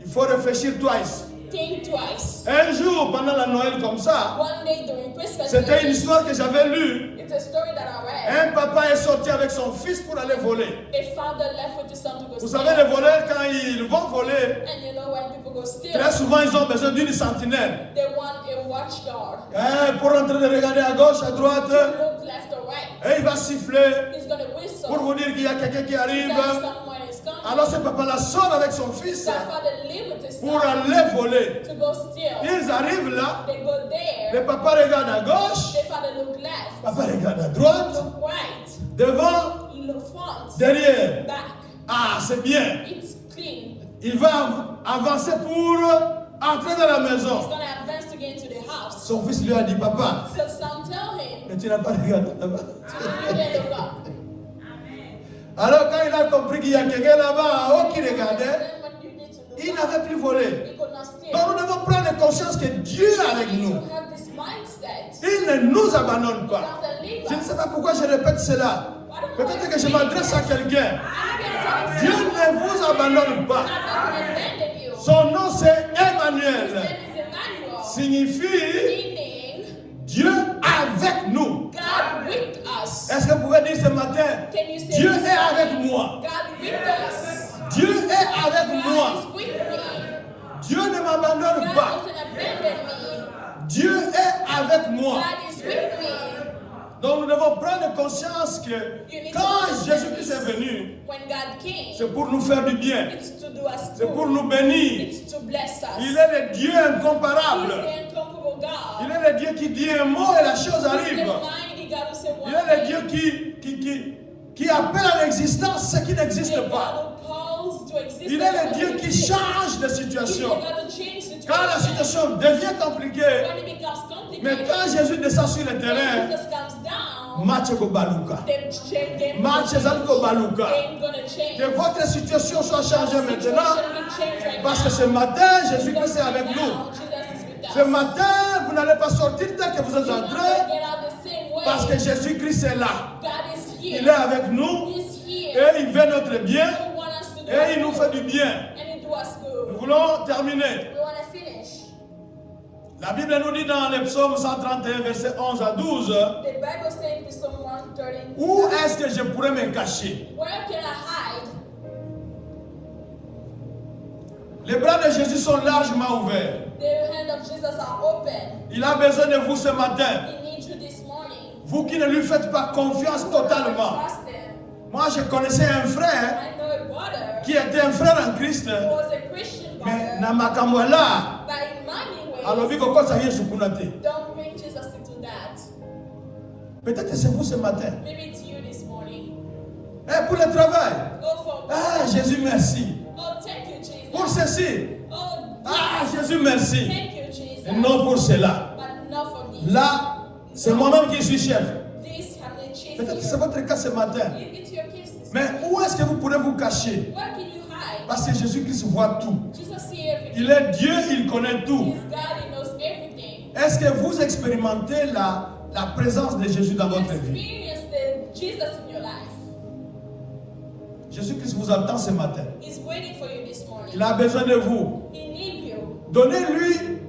il faut réfléchir twice. think twice. Un jour, pendant la Noël comme ça, One day during Christmas, c'était une Day, histoire que j'avais lue. it's a story that I read. Un papa est sorti avec son fils pour aller voler. A father left with his son to go Vous steal. savez, les voleurs, quand ils vont voler, And you know when people go steal, très souvent, ils ont besoin d'une sentinelle. they want a watchguard. Pour entrer de regarder à gauche, à droite, Look left or right. et il va siffler He's going to whistle. pour vous dire qu'il y a quelqu'un qui arrive. That someone is coming. Alors ce papa-là sort avec son fils That father leave with his pour son aller voler. to go steal. Ils arrivent là, They go there. le papa regarde à gauche, The father look left. papa regarde à droite, Look right. devant, Look front. derrière. Back. Ah, c'est bien. It's clean. Il va avancer pour entrer dans la He's maison. going to advance to get into the house. Son fils lui a dit, papa, So son tell him mais tu n'as pas regardé là-bas. to really look up. Alors quand il a compris qu'il y a quelqu'un là-bas qui regardait, Then when you need to look il up, n'avait plus volé. he could not steal. Donc nous devons prendre conscience que Dieu est avec We need nous. to have this mindset. Il ne nous abandonne He pas. doesn't leave Je ne us. sais pas pourquoi je répète cela. Peut-être que je m'adresse à quelqu'un. Dieu ne vous abandonne pas. God doesn't abandon you. Son nom c'est His Emmanuel. name is Emmanuel, Signifie meaning Dieu avec nous. God with us. Est-ce que vous pouvez dire ce matin, Can you say Dieu this? est avec moi. God with us. Dieu est avec God moi. is with me. Dieu ne m'abandonne God pas. doesn't abandon me. Dieu est avec moi. God is with me. Donc nous devons prendre conscience que quand Jésus-Christ est venu, When God came, c'est pour nous faire du bien. it's to do us C'est pour good. nous bénir. It's to bless us. Il est le Dieu He's incomparable. the incomparable God. Il est le Dieu qui dit un mot et la chose He's the arrive. mighty God who said Il one est le thing. Dieu qui appelle à l'existence ce qui n'existe The pas. God who calls to existence Il est le what Dieu qui exists. change de He's the situation. God who changes situations. Quand la situation devient compliquée, When it becomes complicated, mais quand Jésus descend sur le when terrain, Jesus comes down, match go baluka. them Match go baluka. ain't gonna change. Que votre situation soit changée maintenant, Situation will change right parce que now. ce matin, Jésus-Christ est Because avec right nous. now, Jesus is with us. Ce matin, vous n'allez pas sortir tel que vous êtes You're not entré, gonna get out the same way. parce que Jésus-Christ est là. God is here. Il est avec nous He's here. et il veut notre bien He wants us to do et il nous us fait good. du bien. And he do us good. Nous voulons terminer. We want to finish. La Bible nous dit dans le psaume 131, versets 11 à 12, The Bible says in Psalm 130, où est-ce que je pourrais me cacher? where can I hide? Les bras de Jésus sont largement ouverts. The hand of Jesus are open. Il a besoin de vous ce matin. He needs you this morning. Vous qui ne lui faites pas confiance totalement. Trust him. Moi, je connaissais un frère I know a brother qui était un frère en Christ, who was a Christian mais brother, na makambo là, but in many ways, alobi kokosa Yesu kuna te. don't bring Jesus into that. Peut-être que c'est vous ce matin. Maybe it's you this morning. Et pour le travail, Oh, for ah Jésus merci. oh, thank you, Jesus. Pour ceci, Oh, ah Jésus merci. thank you, Jesus. Et non pour cela. But not for this. Là, c'est moi-même qui suis chef. This have the chief Peut-être que here. c'est votre cas ce matin. It's your case this Mais où est-ce que vous pourrez vous cacher? Where can you hide? Parce que Jésus-Christ voit tout. Jesus see everything. Il est Dieu, il connaît tout. He's God, he knows everything. Est-ce que vous expérimentez la présence de Jésus dans votre vie? Experience the Jesus in your life. Jésus-Christ vous attend ce matin. He's waiting for you this morning. Il a besoin de vous. He needs you. Donnez-lui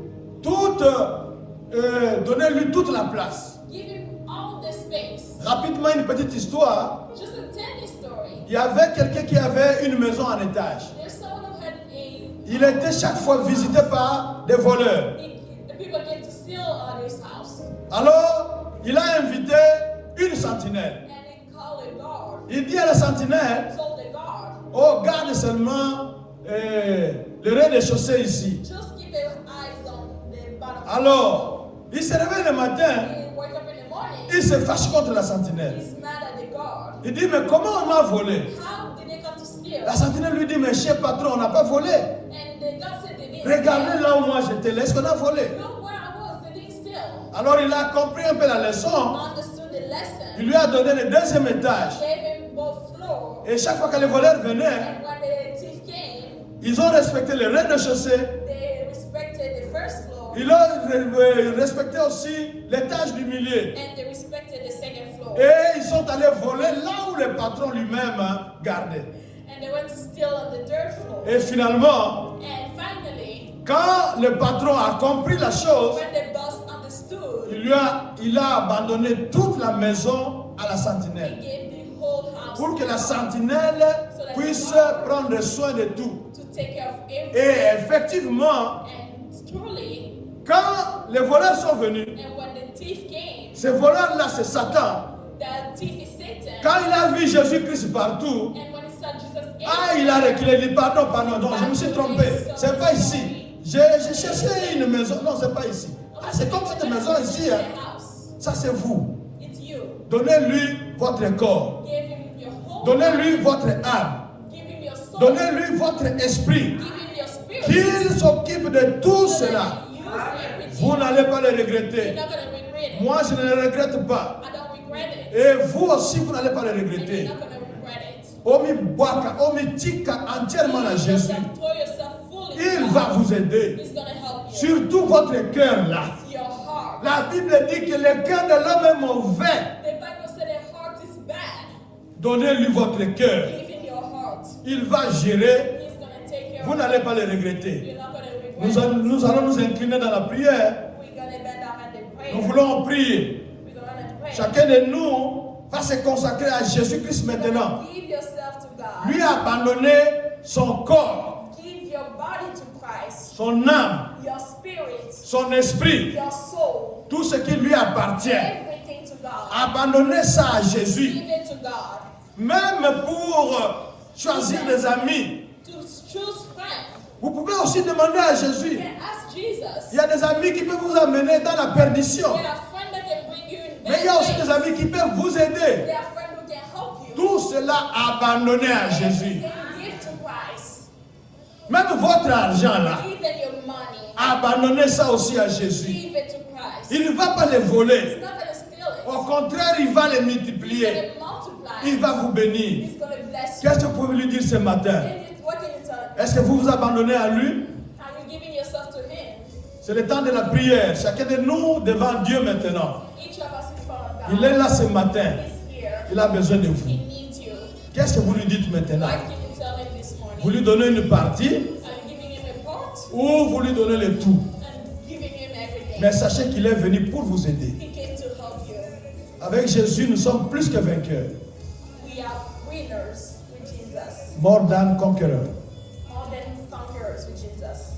toute la place. Give him all the space. Rapidement, une petite histoire. Just a tiny story. Il y avait quelqu'un qui avait une maison en étage. There's someone who had Il était chaque fois visité par des voleurs. the people get to steal his house. Alors, il a invité une sentinelle. And he called a guard. Il dit à la sentinelle, Told the guard, oh, garde seulement le rez-de-chaussée ici. just keep your eyes on the bottom. Alors, il se réveille le matin, He wake up in the morning. il se fâche contre la sentinelle. He's mad at the guard. Il dit, mais comment on m'a volé? How did they come to steal? La sentinelle lui dit, mais cher patron, on n'a pas volé. And the guard said they didn't Regardez steal. là où moi j'étais, est-ce qu'on a volé? Look where I was, they didn't steal. Alors il a compris un peu la leçon. Understood the lesson. Il lui a donné le deuxième étage. Gave him both floors. Et chaque fois que les voleurs venaient, And when the thief came, ils ont respecté le rez-de-chaussée. they respected the first floor. Ils ont respecté aussi l'étage du milieu. And they respected the second floor. Et ils sont allés voler là où le patron lui-même gardait. And they went to steal on the third floor. Et finalement, And finally, quand le patron a compris la chose, when the boss understood, il a abandonné toute la maison à la he sentinelle. gave the whole house Pour que la to sentinelle puisse prendre soin de tout. take care of Et everything. effectivement, And truly, quand les voleurs sont venus, and when the thief came, ces voleurs-là, c'est Satan. the thief is Satan. Quand il a vu Jésus-Christ partout, And when he saw Jesus il a reculé, il dit pardon, non, je me suis trompé. C'est pas ici. J'ai cherché une maison. Non, c'est pas ici. Ah, c'est comme cette maison ici. Hein. Ça, c'est vous. It's you. Donnez-lui votre corps. Give him your whole Donnez-lui votre âme. Give him your soul. Donnez-lui votre esprit. Give him your spirit. Qu'il s'occupe de tout So that cela. he use everything. Vous n'allez pas le You're regretter. not going to regret it. Moi, je ne le regrette pas. I don't regret it. Et vous aussi, vous n'allez pas le And you're regretter. not going to regret it. entièrement à Jésus, throw yourself fully. il va vous aider. He's going to help you. Surtout votre cœur là. Your heart. La Bible dit que le cœur de l'homme est mauvais. The Bible said the heart is bad. Donnez-lui votre cœur. Give him your heart. Il va gérer. He's going to take care Vous of n'allez it. pas le regretter. You're not going to regret it. Nous allons nous incliner dans la prière. We're going to bend our hand and pray. Nous voulons prier. We're going to pray. Chacun de nous va se consacrer à Jésus-Christ maintenant. Give yourself to God. Lui a abandonné son corps, Give your body to Christ. son âme, Your spirit. son esprit, Your soul. tout ce qui lui appartient. Everything to God. Abandonnez ça à Jésus. Give it to God. Même pour choisir des amis. To choose friends. Vous pouvez aussi demander à Jésus. You can ask Jesus. Il y a des amis qui peuvent vous amener dans la perdition. There are friends that can bring you in Mais il y a aussi bad des ways. amis qui peuvent vous aider. There are friends who can help you. Tout cela abandonné à Jésus. They can give to Christ. Même votre argent là, Even your money. abandonnez ça aussi à Jésus. Give it to Christ. Il ne va pas les voler. He's not going to steal it. Au contraire, il va les He's multiplier. going to multiply. Il va vous bénir. He's going to bless you. Qu'est-ce que vous pouvez lui dire ce matin? What can you tell him? Est-ce que vous vous abandonnez à lui? Are you giving yourself to him? C'est le temps de la prière. Chacun de nous devant Dieu maintenant. Each of us in front of God. Il est là ce matin. He's here. Il a besoin de vous. He needs you. Qu'est-ce que vous lui dites maintenant? What can you tell him this morning? Vous lui donnez une partie Are you giving him a part ou vous lui donnez le tout? and giving him everything? Mais sachez qu'il est venu pour vous aider. He came to help you. Avec Jésus, nous sommes plus que vainqueurs. We are winners with Jesus. More than conquerors. More than conquerors with Jesus.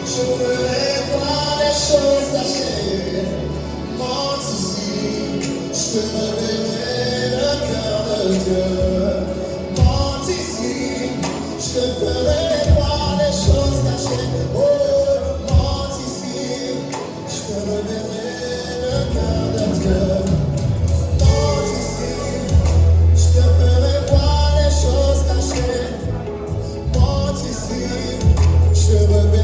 Je ferai voir les choses cachées. Monte ici, je te révélerai le cœur de Dieu. Monte ici, je te ferai voir les choses cachées. Oh, monte ici, je te révélerai le cœur de Dieu. Monte ici, je te ferai voir les choses cachées. Monte ici, je te révélerai.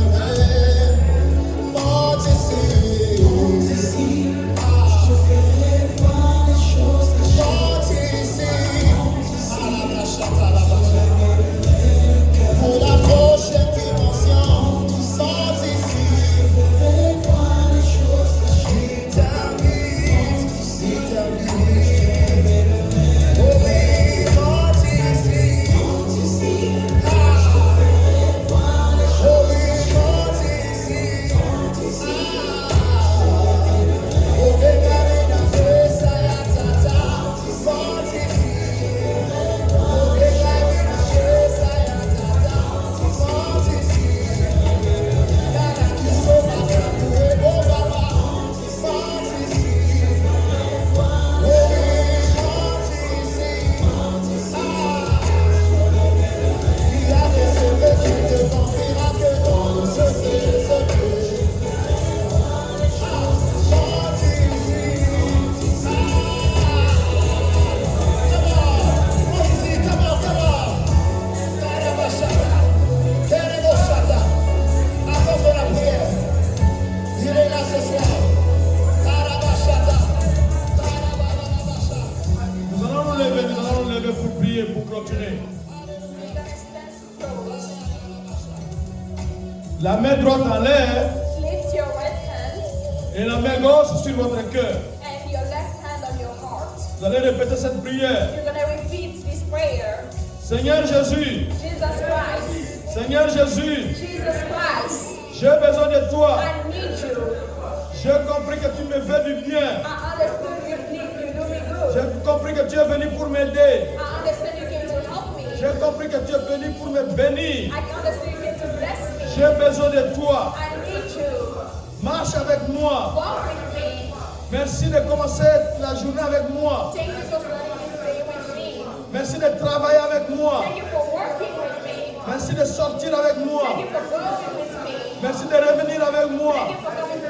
La main droite en l'air Lift your right hand et la main gauche sur votre cœur. and your left hand on your heart. Vous allez répéter cette prière. You're going to repeat this prayer. Seigneur Jésus, Jesus Christ. Seigneur Jésus, Jesus Christ. j'ai besoin de toi. I need you. J'ai compris que tu me fais du bien. I understood you do me good. J'ai compris que tu es venu pour m'aider. I understand you came to help me. J'ai compris que tu es venu pour me bénir. I understand you came to bless me. J'ai besoin de toi. I need you. Marche avec moi. Walk with me. Merci de commencer la journée avec moi. Thank you for starting this day with me. Merci de travailler avec moi. Thank you for working with me. Merci de sortir avec moi. Thank you for going with me. Merci de revenir avec moi. Thank you for coming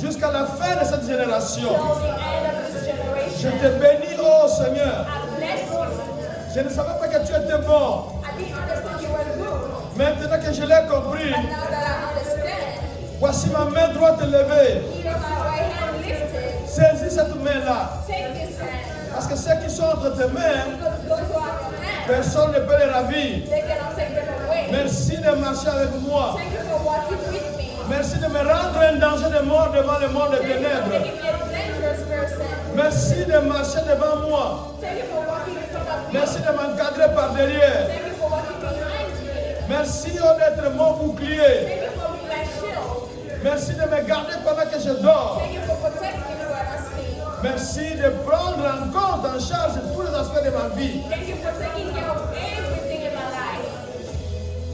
jusqu'à la fin de cette génération. till the end of this Je generation. te bénis, oh Seigneur. I bless you. Je ne savais pas que tu étais mort. I didn't understand you were good. Maintenant que je l'ai compris, But now that I understand, voici ma main droite levée. here my right hand lifted. Saisis cette main-là. Take this hand. Parce que ceux qui sont entre tes mains, Because those who are your hand, personne ne peut les ravir. they cannot take them away. Merci de marcher avec moi. Thank you for walking with me. Merci de me rendre un danger de mort devant le monde des Thank you for ténèbres. making me a dangerous person. Merci de marcher devant moi. Thank you for walking in front of me. Merci de m'encadrer par derrière. Thank you for walking behind me. Merci d'être mon bouclier. Thank you for being my shield. Merci de me garder pendant que je dors. Thank you for protecting me when I sleep. Merci de prendre en compte, en charge tous les aspects de ma vie. Thank you for taking care of everything in my life.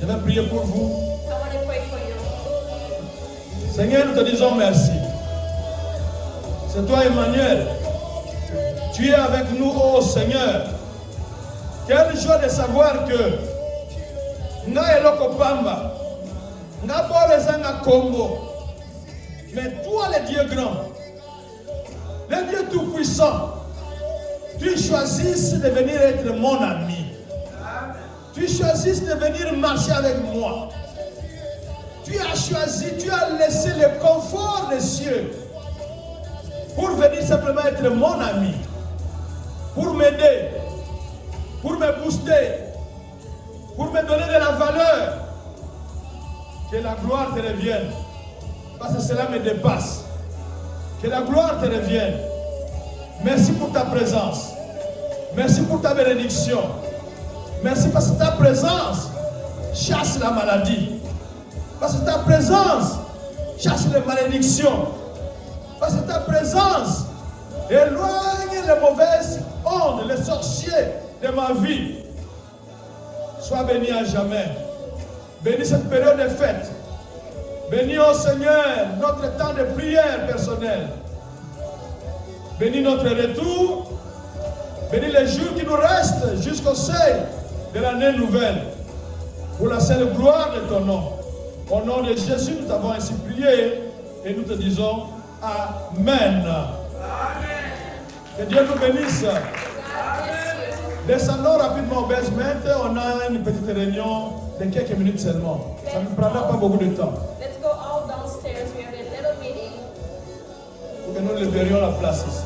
Je vais prier pour vous. I want to pray for you. Seigneur, nous te disons merci. C'est toi, Emmanuel. Tu es avec nous, oh Seigneur. Quelle joie de savoir que nga eloko pamba, nga borezanga Congo. Mais toi, le Dieu grand, le Dieu tout-puissant, tu choisis de venir être mon ami. Tu choisis de venir marcher avec moi. Tu as choisi, tu as laissé le confort des cieux pour venir simplement être mon ami, pour m'aider, pour me booster, pour me donner de la valeur. Que la gloire te revienne, parce que cela me dépasse. Que la gloire te revienne. Merci pour ta présence. Merci pour ta bénédiction. Merci parce que ta présence chasse la maladie. Parce que ta présence chasse les malédictions. Parce que ta présence éloigne les mauvaises ondes, les sorciers de ma vie. Sois béni à jamais. Bénis cette période de fête. Bénis, oh Seigneur, notre temps de prière personnelle. Bénis notre retour. Bénis les jours qui nous restent jusqu'au seuil de l'année nouvelle. Pour la seule gloire de ton nom. Au nom de Jésus, nous t'avons ainsi prié et nous te disons Amen. Que Dieu nous bénisse. Descendons rapidement au basement. On a une petite réunion de quelques minutes seulement. Ça ne prendra pas beaucoup de temps. Let's go all downstairs. We have a little meeting. Pour que nous libérions la place ici.